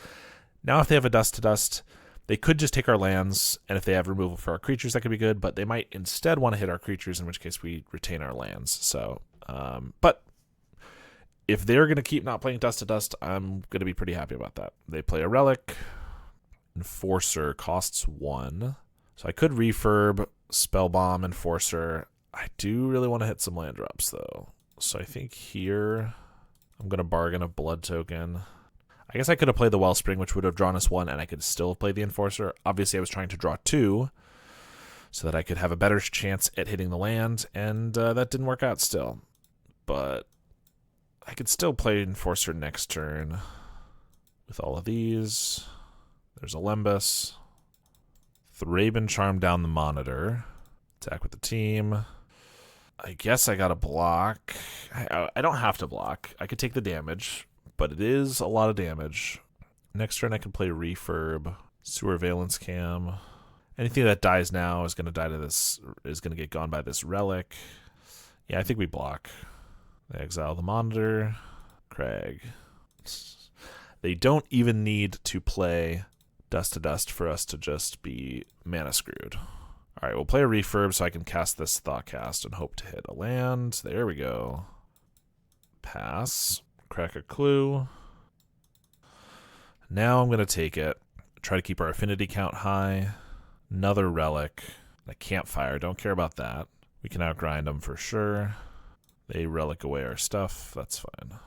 Now if they have a Dust to Dust, they could just take our lands, and if they have removal for our creatures, that could be good, but they might instead want to hit our creatures, in which case we retain our lands. So, but if they're going to keep not playing Dust to Dust, I'm going to be pretty happy about that. They play a Relic. Enforcer costs 1. So I could Refurb, Spell Bomb, Enforcer. I do really want to hit some land drops, though. So I think here I'm going to bargain a Blood Token. I guess I could have played the Wellspring, which would have drawn us 1, and I could still have played the Enforcer. Obviously, I was trying to draw 2 so that I could have a better chance at hitting the land, and that didn't work out still. But I could still play Enforcer next turn with all of these. There's a Lembas. Thraben Charm down the Monitor. Attack with the team. I guess I got to block. I don't have to block. I could take the damage, but it is a lot of damage. Next turn I can play Refurb, Sewer Valence Cam. Anything that dies now is going to die to this, is going to get gone by this Relic. Yeah, I think we block. They exile the Monitor. Crag. They don't even need to play Dust to Dust for us to just be mana screwed. Alright, we'll play a Refurb so I can cast this Thoughtcast and hope to hit a land. There we go. Pass. Crack a clue. Now I'm going to take it. Try to keep our affinity count high. Another Relic. A Campfire. Don't care about that. We can outgrind them for sure. They Relic away our stuff. That's fine.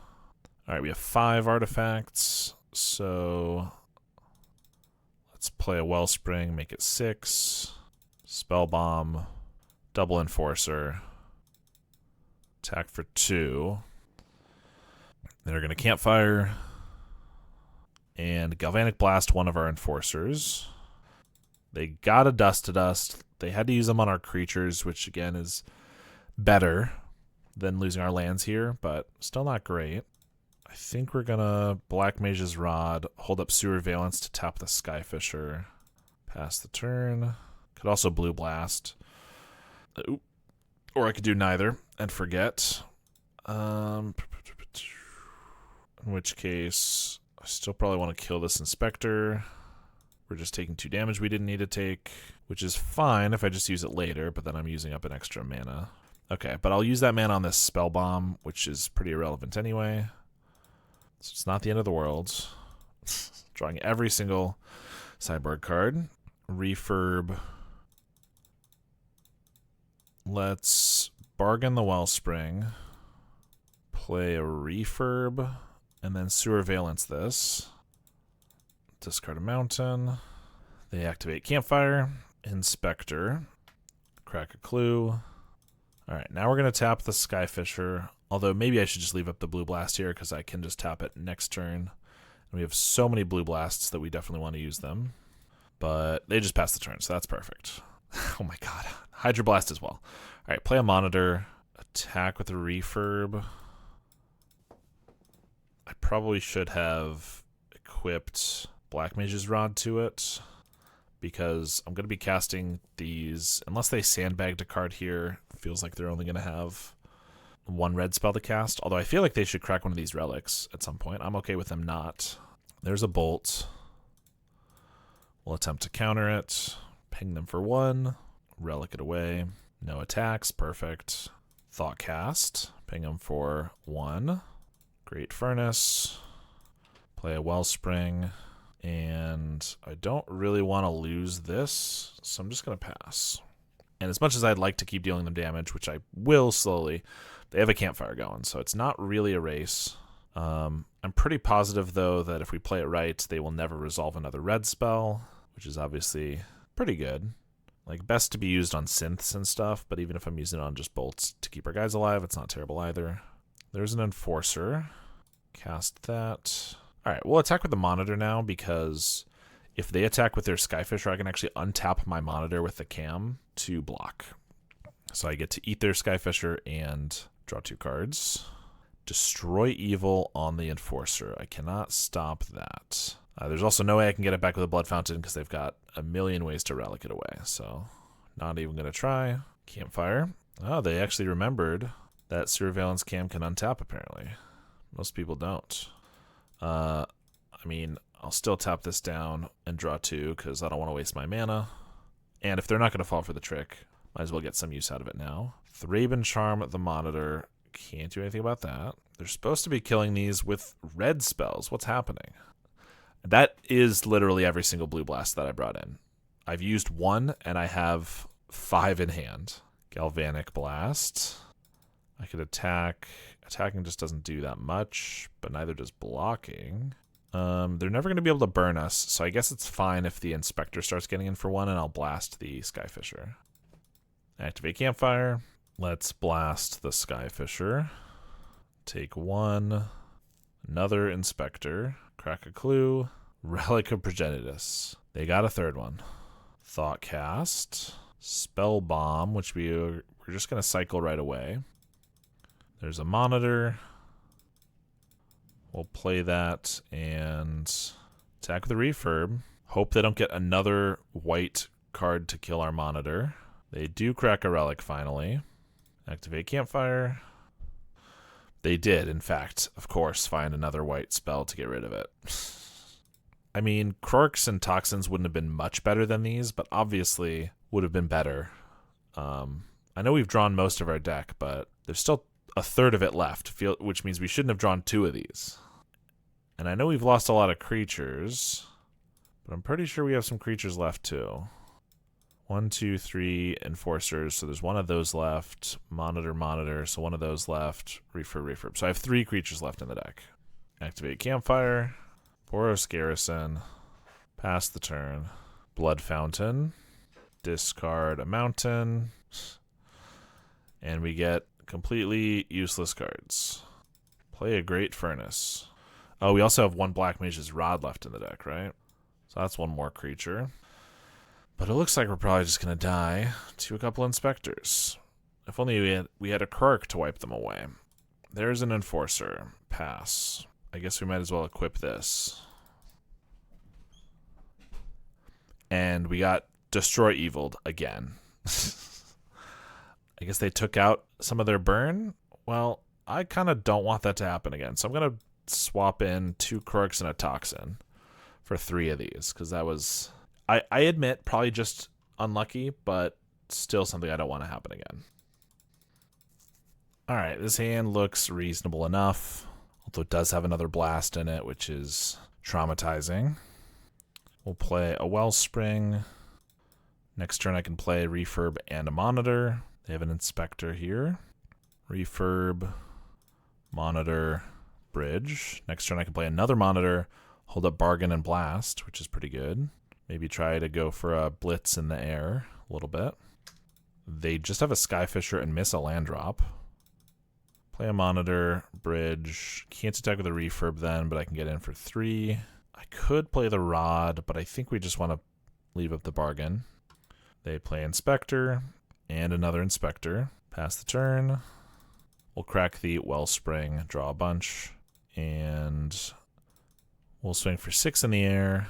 Alright, we have 5 artifacts. So let's play a Wellspring. Make it 6. Spell Bomb. Double Enforcer. Attack for 2. They're going to Campfire. And Galvanic Blast one of our Enforcers. They got a Dust to Dust. They had to use them on our creatures, which again is better than losing our lands here, but still not great. I think we're going to Black Mage's Rod, hold up Sewer Valence to tap the Skyfisher. Pass the turn. Could also Blue Blast. Oop. Or I could do neither and forget. In which case, I still probably want to kill this Inspector. We're just taking 2 damage we didn't need to take, which is fine if I just use it later, but then I'm using up an extra mana. Okay, but I'll use that mana on this Spell Bomb, which is pretty irrelevant anyway. So it's not the end of the world. Drawing every single sideboard card. Refurb. Let's bargain the Wellspring. Play a Refurb. And then Sewer Valence this. Discard a Mountain. They activate Campfire. Inspector. Crack a clue. Alright, now we're going to tap the Skyfisher. Although maybe I should just leave up the Blue Blast here because I can just tap it next turn. And we have so many Blue Blasts that we definitely want to use them. But they just passed the turn, so that's perfect. Oh my god. Hydro Blast as well. Alright, play a Monitor. Attack with a Refurb. I probably should have equipped Black Mage's Rod to it, because I'm going to be casting these, unless they sandbagged a card here, feels like they're only going to have one red spell to cast, although I feel like they should crack one of these relics at some point. I'm okay with them not. There's a bolt. We'll attempt to counter it, ping them for 1, relic it away, no attacks, perfect. Thought cast, ping them for 1, Great Furnace, play a Wellspring, and I don't really want to lose this, so I'm just going to pass. And as much as I'd like to keep dealing them damage, which I will slowly, they have a campfire going, so it's not really a race. I'm pretty positive, though, that if we play it right, they will never resolve another red spell, which is obviously pretty good. Like, best to be used on synths and stuff, but even if I'm using it on just bolts to keep our guys alive, it's not terrible either. There's an Enforcer. Cast that. Alright, we'll attack with the Monitor now, because if they attack with their Skyfisher, I can actually untap my Monitor with the cam to block. So I get to eat their Skyfisher and draw 2 cards. Destroy Evil on the Enforcer. I cannot stop that. There's also no way I can get it back with a Blood Fountain, because they've got a million ways to relic it away. So not even going to try. Campfire. Oh, they actually remembered that Surveillance Cam can untap, apparently. Most people don't. I mean, I'll still tap this down and draw 2, because I don't want to waste my mana. And if they're not going to fall for the trick, might as well get some use out of it now. Thraben Charm the Monitor. Can't do anything about that. They're supposed to be killing these with red spells. What's happening? That is literally every single blue blast that I brought in. I've used 1, and I have 5 in hand. Galvanic Blast. I could attack. Attacking just doesn't do that much, but neither does blocking. They're never going to be able to burn us, so I guess it's fine if the Inspector starts getting in for 1, and I'll blast the Skyfisher. Activate Campfire. Let's blast the Skyfisher. Take 1. Another Inspector. Crack a Clue. Relic of Progenitus. They got a 3rd one. Thought Cast. Spell Bomb, which we're just going to cycle right away. There's a Monitor. We'll play that and attack with a Refurb. Hope they don't get another white card to kill our Monitor. They do crack a Relic finally. Activate Campfire. They did, in fact, of course, find another white spell to get rid of it. I mean, Crorks and Toxins wouldn't have been much better than these, but obviously would have been better. I know we've drawn most of our deck, but there's still a 1/3 of it left, which means we shouldn't have drawn 2 of these. And I know we've lost a lot of creatures, but I'm pretty sure we have some creatures left too. 1, 2, 3 Enforcers, so there's 1 of those left. Monitor, so 1 of those left. Refurb. So I have 3 creatures left in the deck. Activate Campfire. Boros Garrison. Pass the turn. Blood Fountain. Discard a Mountain. And we get completely useless cards. Play a Great Furnace. Oh, we also have 1 Black Mage's Rod left in the deck, right? So that's 1 more creature. But it looks like we're probably just going to die to a couple Inspectors. If only we had a Krark to wipe them away. There's an Enforcer. Pass. I guess we might as well equip this. And we got Destroy Eviled again. I guess they took out some of their burn. Well, I kind of don't want that to happen again. So I'm going to swap in 2 Krarks and a Toxin for 3 of these. Because that was... I admit, probably just unlucky, but still something I don't want to happen again. Alright, this hand looks reasonable enough, although it does have another blast in it, which is traumatizing. We'll play a Wellspring. Next turn I can play a Refurb and a Monitor. They have an Inspector here. Refurb, Monitor, Bridge. Next turn I can play another Monitor, hold up Bargain and Blast, which is pretty good. Maybe try to go for a Blitz in the air a little bit. They just have a Skyfisher and miss a land drop. Play a Monitor, Bridge. Can't attack with a Refurb then, but I can get in for 3. I could play the Rod, but I think we just want to leave up the Bargain. They play Inspector and another Inspector. Pass the turn. We'll crack the Wellspring, draw a bunch. And we'll swing for 6 in the air.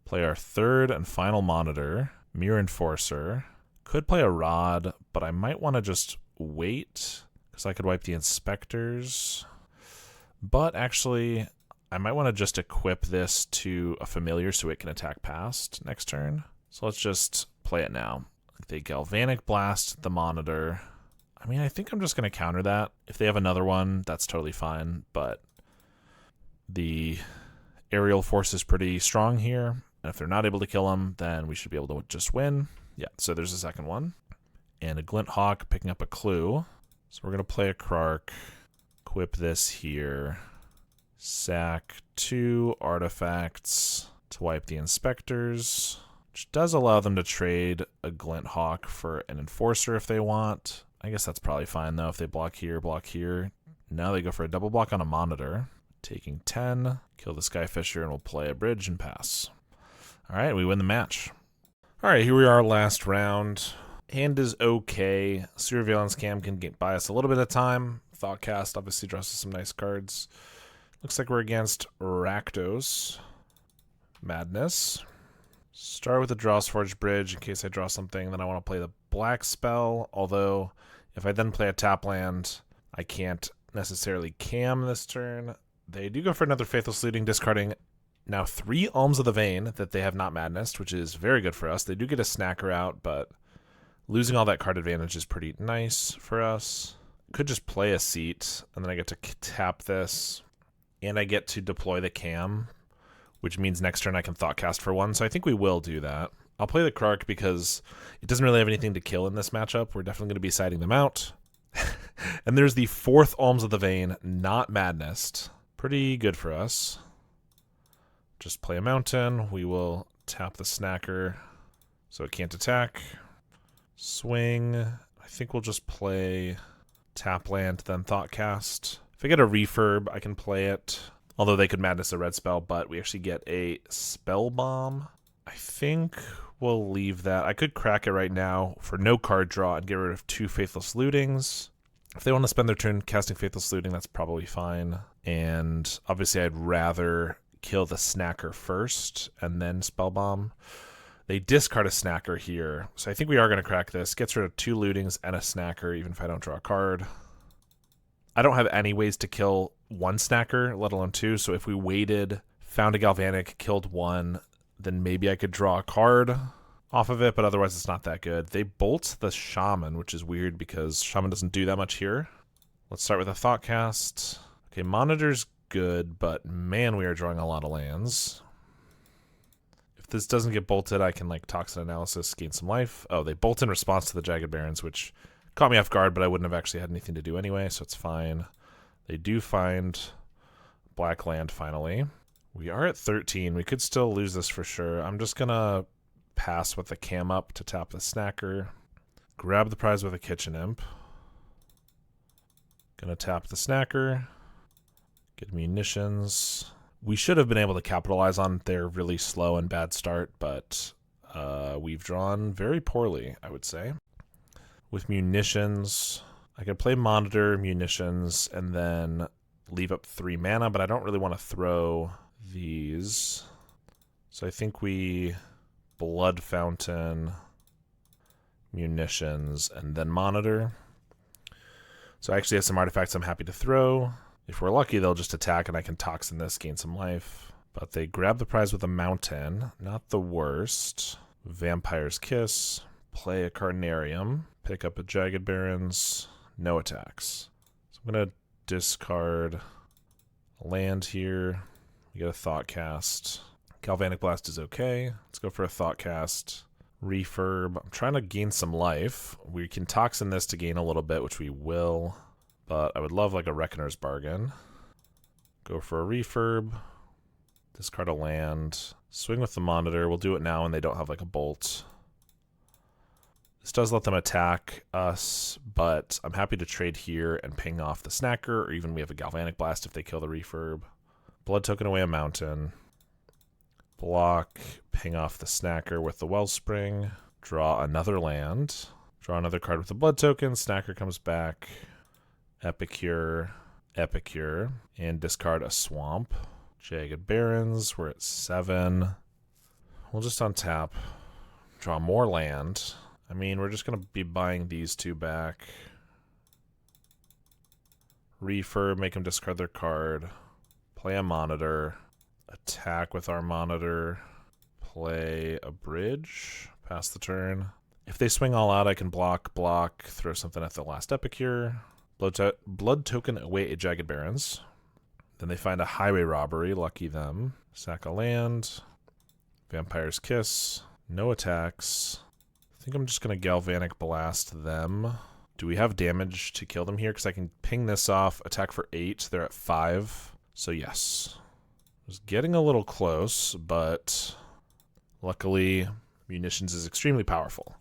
Play our third and final monitor. Mirror Enforcer. Could play a Rod, but I might want to just wait because I could wipe the Inspectors. But actually, I might want to just equip this to a Familiar so it can attack past next turn. So let's just play it now. They Galvanic Blast the Monitor. I mean, I think I'm just going to counter that. If they have another one, that's totally fine, but the aerial force is pretty strong here. And if they're not able to kill him, then we should be able to just win. Yeah, so there's a second one. And a Glint Hawk picking up a clue. So we're going to play a Krark. Equip this here. Sack 2 artifacts to wipe the Inspectors, which does allow them to trade a Glint Hawk for an Enforcer if they want. I guess that's probably fine, though, if they block here, block here. Now they go for a double block on a Monitor. Taking 10, kill the Skyfisher, and we'll play a bridge and pass. All right, we win the match. All right, here we are, last round. Hand is okay. Surveillance Cam can buy us a little bit of time. Thoughtcast obviously draws us some nice cards. Looks like we're against Rakdos. Madness. Start with the Drawsforge Bridge in case I draw something. Then I want to play the black spell. Although, if I then play a tap land, I can't necessarily cam this turn. They do go for another Faithless Looting, discarding now 3 Alms of the Vein that they have not Madnessed, which is very good for us. They do get a Snacker out, but losing all that card advantage is pretty nice for us. Could just play a Seat, and then I get to tap this, and I get to deploy the cam, which means next turn I can Thoughtcast for 1, so I think we will do that. I'll play the Krark because it doesn't really have anything to kill in this matchup. We're definitely going to be siding them out. And there's the 4th Alms of the Vein, not Madnessed. Pretty good for us. Just play a Mountain. We will tap the Snacker so it can't attack. Swing. I think we'll just play tap land, then Thoughtcast. If I get a Refurb, I can play it. Although they could Madness a red spell, but we actually get a Spell Bomb. I think we'll leave that. I could crack it right now for no card draw and get rid of 2 Faithless Lootings. If they want to spend their turn casting Faithless Looting, that's probably fine. And obviously I'd rather kill the Snacker first and then Spell Bomb. They discard a Snacker here, so I think we are going to crack this. Gets rid of 2 Lootings and a Snacker, even if I don't draw a card. I don't have any ways to kill 1 Snacker, let alone 2, so if we waited, found a Galvanic, killed 1, then maybe I could draw a card off of it, but otherwise it's not that good. They bolt the Shaman, which is weird because Shaman doesn't do that much here. Let's start with a Thoughtcast. Okay, Monitor's good, but man, we are drawing a lot of lands. If this doesn't get bolted, I can, like, Toxin Analysis, gain some life. Oh, they bolt in response to the Jagged Barrens, which caught me off guard, but I wouldn't have actually had anything to do anyway, so it's fine. They do find black land finally. We are at 13. We could still lose this for sure. I'm just going to pass with the cam up to tap the Snacker. Grab the prize with a Kitchen Imp. Going to tap the Snacker. Get munitions. We should have been able to capitalize on their really slow and bad start, but we've drawn very poorly, I would say. With munitions, I could play Monitor, munitions, and then leave up 3 mana, but I don't really want to throw these. So I think we Blood Fountain, munitions, and then Monitor. So I actually have some artifacts I'm happy to throw. If we're lucky, they'll just attack and I can Toxin this, gain some life. But they grab the prize with a Mountain. Not the worst. Vampire's Kiss. Play a Carnarium. Pick up a Jagged Barrens. No attacks. So I'm going to discard a land here. We get a Thoughtcast. Galvanic Blast is okay. Let's go for a Thoughtcast. Refurb. I'm trying to gain some life. We can Toxin this to gain a little bit, which we will. But I would love like a Reckoner's Bargain. Go for a Refurb. Discard a land. Swing with the Monitor. We'll do it now when they don't have like a bolt. This does let them attack us, but I'm happy to trade here and ping off the Snacker, or even we have a Galvanic Blast if they kill the Refurb. Blood Token away a Mountain. Block, ping off the Snacker with the Wellspring. Draw another land. Draw another card with the Blood Token. Snacker comes back. Epicure. Epicure and discard a swamp. Jagged Barrens, we're at 7. We'll just untap, draw more land. I mean, we're just going to be buying these 2 back. Refurb, make them discard their card. Play a Monitor. Attack with our Monitor. Play a Bridge. Pass the turn. If they swing all out, I can block, throw something at the last Epicure. Blood token away a Jagged Barrens. Then they find a Highway Robbery, lucky them. Sack a land. Vampire's Kiss. No attacks. I think I'm just going to Galvanic Blast them. Do we have damage to kill them here? Because I can ping this off, attack for 8. They're at 5. So yes. I was getting a little close, but luckily Munitions is extremely powerful.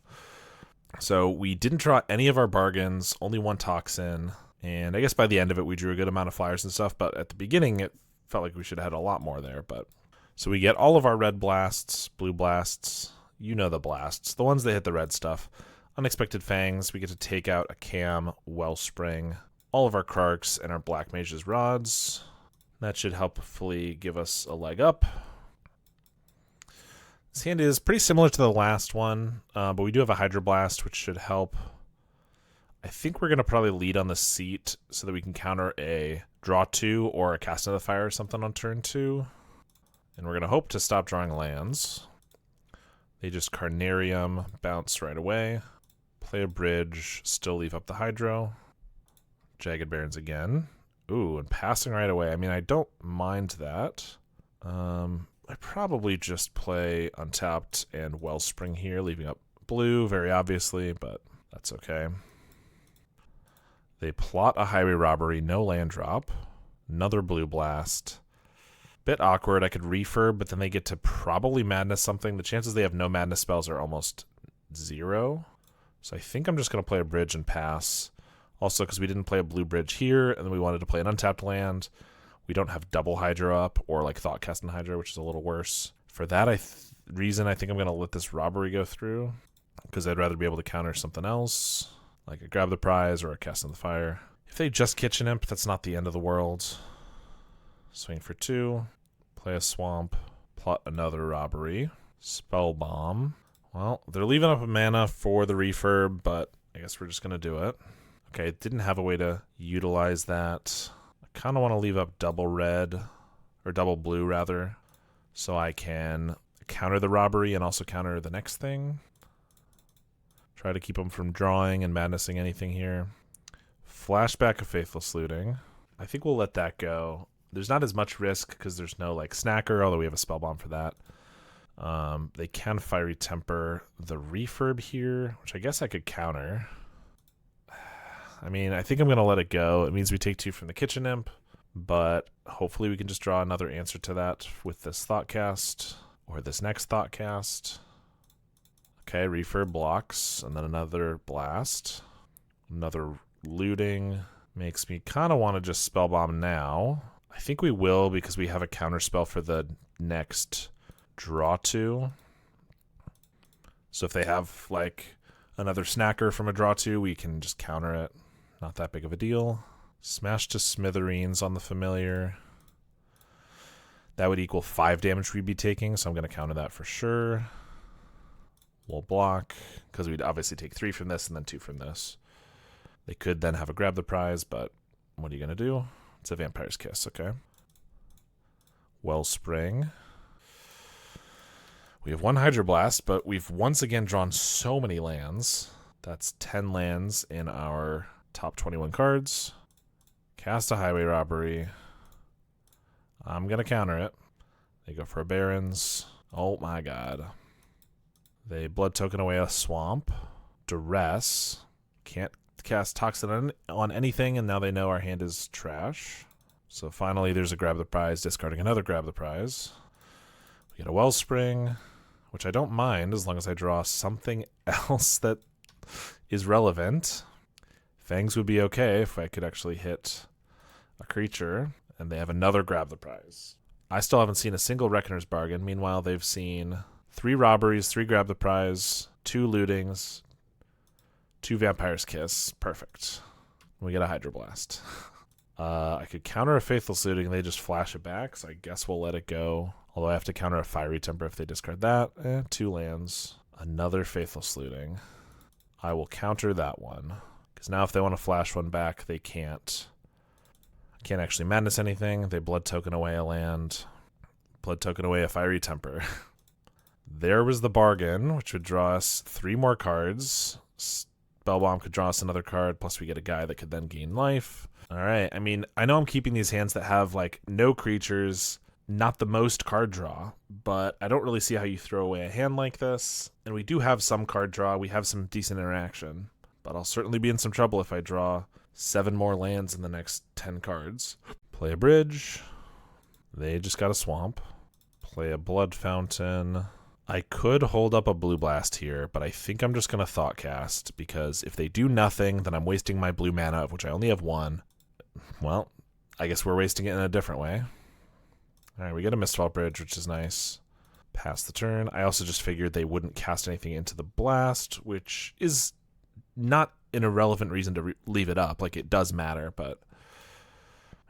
So we didn't draw any of our bargains, only 1 Toxin. And I guess by the end of it, we drew a good amount of flyers and stuff. But at the beginning, it felt like we should have had a lot more there. But so we get all of our red blasts, blue blasts. You know the blasts. The ones that hit the red stuff. Unexpected Fangs. We get to take out a Cam, Wellspring, all of our Krarks, and our Black Mage's Rods. That should hopefully give us a leg up. This hand is pretty similar to the last one, but we do have a Hydroblast, which should help. I think we're going to probably lead on the seat so that we can counter a draw 2 or a Cast into the Fire or something on turn 2. And we're going to hope to stop drawing lands. They just Carnarium, bounce right away. Play a Bridge, still leave up the Hydro. Jagged Barrens again. Ooh, and passing right away. I mean, I don't mind that. I probably just play Untapped and Wellspring here, leaving up blue, very obviously, but that's okay. They plot a Highway Robbery, no land drop. Another Blue Blast. Bit awkward. I could refurb, but then they get to probably Madness something. The chances they have no Madness spells are almost 0. So I think I'm just going to play a Bridge and pass. Also, because we didn't play a blue Bridge here, and then we wanted to play an untapped land. We don't have double Hydra up, or like Thoughtcast and Hydra, which is a little worse. For that reason, I think I'm going to let this Robbery go through, because I'd rather be able to counter something else, like a Grab the Prize or a Cast in the Fire. If they just Kitchen Imp, that's not the end of the world. Swing for 2, play a Swamp, plot another Robbery, Spell Bomb. Well, they're leaving up a mana for the refurb, but I guess we're just going to do it. Okay, it didn't have a way to utilize that. I kind of want to leave up double red, or double blue rather, so I can counter the Robbery and also counter the next thing. Try to keep them from drawing and madnessing anything here. Flashback of Faithless Looting. I think we'll let that go. There's not as much risk because there's no like Snacker, although we have a spell bomb for that. They can Fiery Temper the refurb here, which I guess I could counter. I mean, I think I'm going to let it go. It means we take 2 from the Kitchen Imp, but hopefully we can just draw another answer to that with this Thoughtcast or this next Thoughtcast. Okay, refurb blocks, and then another blast. Another looting. Makes me kind of want to just Spellbomb now. I think we will because we have a counter spell for the next draw 2. So if they have like another Snacker from a draw 2, we can just counter it. Not that big of a deal. Smash to Smithereens on the familiar. That would equal 5 damage we'd be taking, so I'm going to counter that for sure. We'll block, because we'd obviously take 3 from this and then 2 from this. They could then have a Grab the Prize, but what are you going to do? It's a Vampire's Kiss, okay. Wellspring. We have 1 Hydroblast, but we've once again drawn so many lands. That's 10 lands in our top 21 cards. Cast a Highway Robbery. I'm going to counter it. They go for a Barrens. Oh my god. They Blood Token away a Swamp. Duress. Can't cast Toxin on anything, and now they know our hand is trash. So finally there's a Grab the Prize, discarding another Grab the Prize. We get a Wellspring, which I don't mind as long as I draw something else that is relevant. Fangs would be okay if I could actually hit a creature, and they have another Grab the Prize. I still haven't seen a single Reckoner's Bargain. Meanwhile, they've seen 3 robberies, 3 Grab the Prize, 2 lootings, 2 Vampire's Kiss. Perfect. We get a Hydroblast. I could counter a Faithless Looting and they just flash it back, so I guess we'll let it go. Although I have to counter a Fiery Temper if they discard that. 2 lands. Another Faithless Looting. I will counter that one. Because now if they want to flash one back, they can't. Can't actually Madness anything. They Blood Token away a land. Blood Token away a Fiery Temper. There was the bargain, which would draw us 3 more cards. Spellbomb could draw us another card, plus we get a guy that could then gain life. Alright, I mean, I know I'm keeping these hands that have, like, no creatures, not the most card draw, but I don't really see how you throw away a hand like this. And we do have some card draw, we have some decent interaction, but I'll certainly be in some trouble if I draw 7 more lands in the next 10 cards. Play a bridge. They just got a swamp. Play a Blood Fountain. I could hold up a Blue Blast here, but I think I'm just going to Thoughtcast, because if they do nothing, then I'm wasting my blue mana, of which I only have 1. Well, I guess we're wasting it in a different way. Alright, we get a Mistfall Bridge, which is nice. Pass the turn. I also just figured they wouldn't cast anything into the Blast, which is not an irrelevant reason to leave it up. Like, it does matter, but...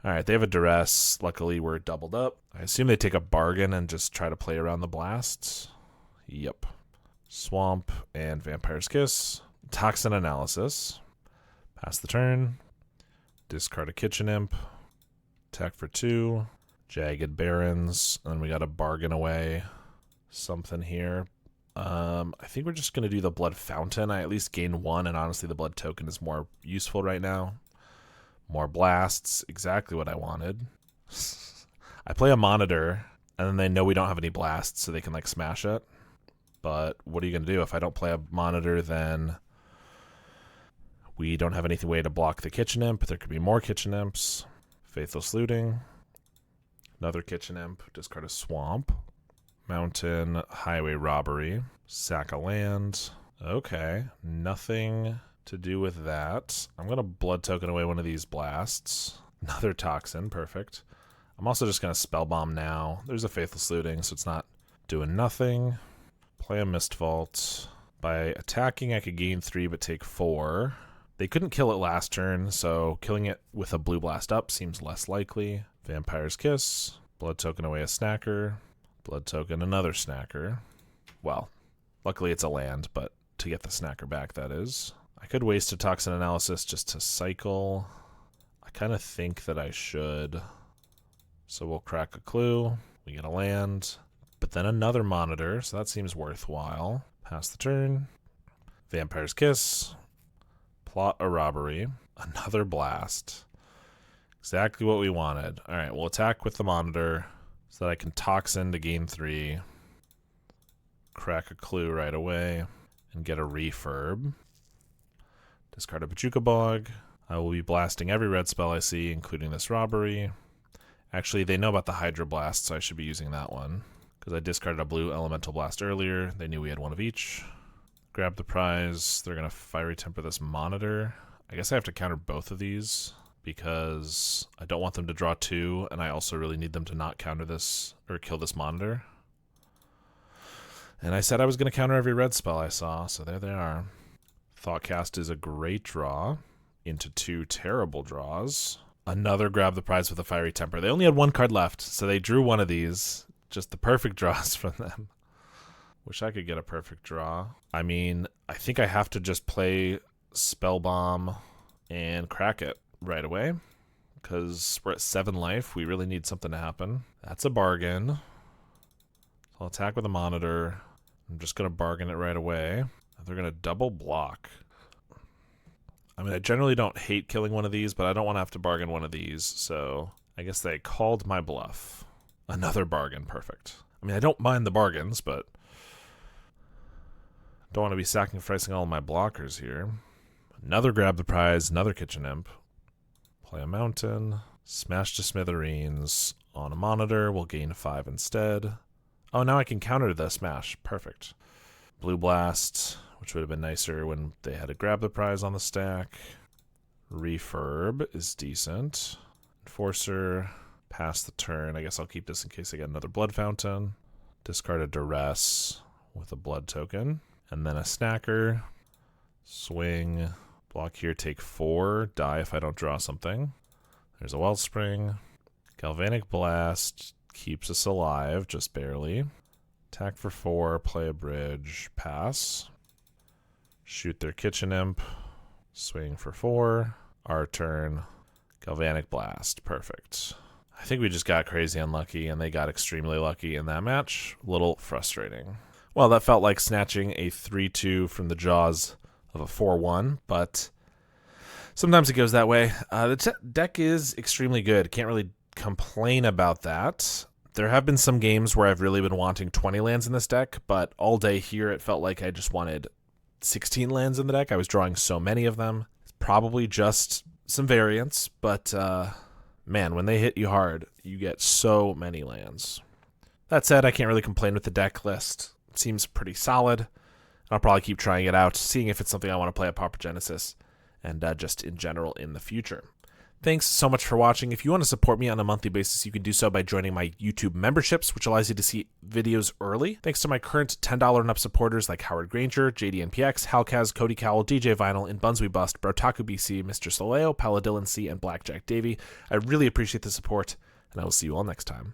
Alright, they have a Duress. Luckily, we're doubled up. I assume they take a bargain and just try to play around the Blasts. Yep. Swamp and Vampire's Kiss. Toxin Analysis. Pass the turn. Discard a Kitchen Imp. Attack for 2. Jagged Barrens. And then we got a bargain away. Something here. I think we're just going to do the Blood Fountain. I at least gain 1, and honestly the Blood Token is more useful right now. More blasts. Exactly what I wanted. I play a Monitor, and then they know we don't have any blasts, so they can, like, smash it. But what are you going to do? If I don't play a Monitor, then we don't have anything way to block the Kitchen Imp. There could be more Kitchen Imps. Faithless Looting. Another Kitchen Imp. Discard a Swamp. Mountain. Highway Robbery. Sack a land. Okay. Nothing to do with that. I'm going to Blood Token away one of these Blasts. Another Toxin. Perfect. I'm also just going to Spellbomb now. There's a Faithless Looting, so it's not doing nothing. Play a Mist Vault. By attacking, I could gain 3 but take 4. They couldn't kill it last turn, so killing it with a Blue Blast up seems less likely. Vampire's Kiss. Blood Token away a Snacker. Blood Token another Snacker. Well, luckily it's a land, but to get the Snacker back, that is. I could waste a Toxin Analysis just to cycle. I kind of think that I should. So we'll crack a Clue. We get a land. But then another Monitor, so that seems worthwhile. Pass the turn. Vampire's Kiss. Plot a Robbery. Another Blast. Exactly what we wanted. Alright, we'll attack with the Monitor so that I can Toxin to gain 3. Crack a Clue right away. And get a Refurb. Discard a Pachuca Bog. I will be blasting every red spell I see, including this Robbery. Actually, they know about the Hydro Blast, so I should be using that one. Because I discarded a blue Elemental Blast earlier. They knew we had one of each. Grab the prize. They're going to Fiery Temper this Monitor. I guess I have to counter both of these because I don't want them to draw 2, and I also really need them to not counter this or kill this Monitor. And I said I was going to counter every red spell I saw, so there they are. Thoughtcast is a great draw into 2 terrible draws. Another grab the prize with a Fiery Temper. They only had 1 card left, so they drew one of these. Just the perfect draws from them. Wish I could get a perfect draw. I mean, I think I have to just play Spellbomb and crack it right away. Because we're at 7 life. We really need something to happen. That's a bargain. So I'll attack with a Monitor. I'm just going to bargain it right away. They're going to double block. I mean, I generally don't hate killing one of these, but I don't want to have to bargain one of these. So I guess they called my bluff. Another bargain. Perfect. I mean, I don't mind the bargains, but don't want to be sacrificing all of my blockers here. Another grab the prize, another Kitchen Imp. Play a Mountain. Smash to Smithereens. On a Monitor, we'll gain 5 instead. Oh, now I can counter the smash. Perfect. Blue Blast, which would have been nicer when they had to grab the prize on the stack. Refurb is decent. Enforcer. Pass the turn. I guess I'll keep this in case I get another Blood Fountain. Discard a Duress with a Blood Token. And then a Snacker. Swing. Block here, take 4. Die if I don't draw something. There's a Wellspring. Galvanic Blast keeps us alive, just barely. Attack for 4, play a bridge, pass. Shoot their Kitchen Imp. Swing for 4. Our turn. Galvanic Blast, perfect. I think we just got crazy unlucky, and they got extremely lucky in that match. A little frustrating. Well, that felt like snatching a 3-2 from the jaws of a 4-1, but sometimes it goes that way. The deck is extremely good. Can't really complain about that. There have been some games where I've really been wanting 20 lands in this deck, but all day here it felt like I just wanted 16 lands in the deck. I was drawing so many of them. It's probably just some variance, but man, when they hit you hard, you get so many lands. That said, I can't really complain with the deck list. It seems pretty solid. I'll probably keep trying it out, seeing if it's something I want to play at Paupergenesis, and just in general in the future. Thanks so much for watching. If you want to support me on a monthly basis, you can do so by joining my YouTube memberships, which allows you to see videos early. Thanks to my current $10 and up supporters like Howard Granger, JDNPX, Halkaz, Cody Cowell, DJ Vinyl, In Buns We Bust, Brotaku BC, Mr. Soleo, Paladillan C, and Blackjack Davey. I really appreciate the support, and I will see you all next time.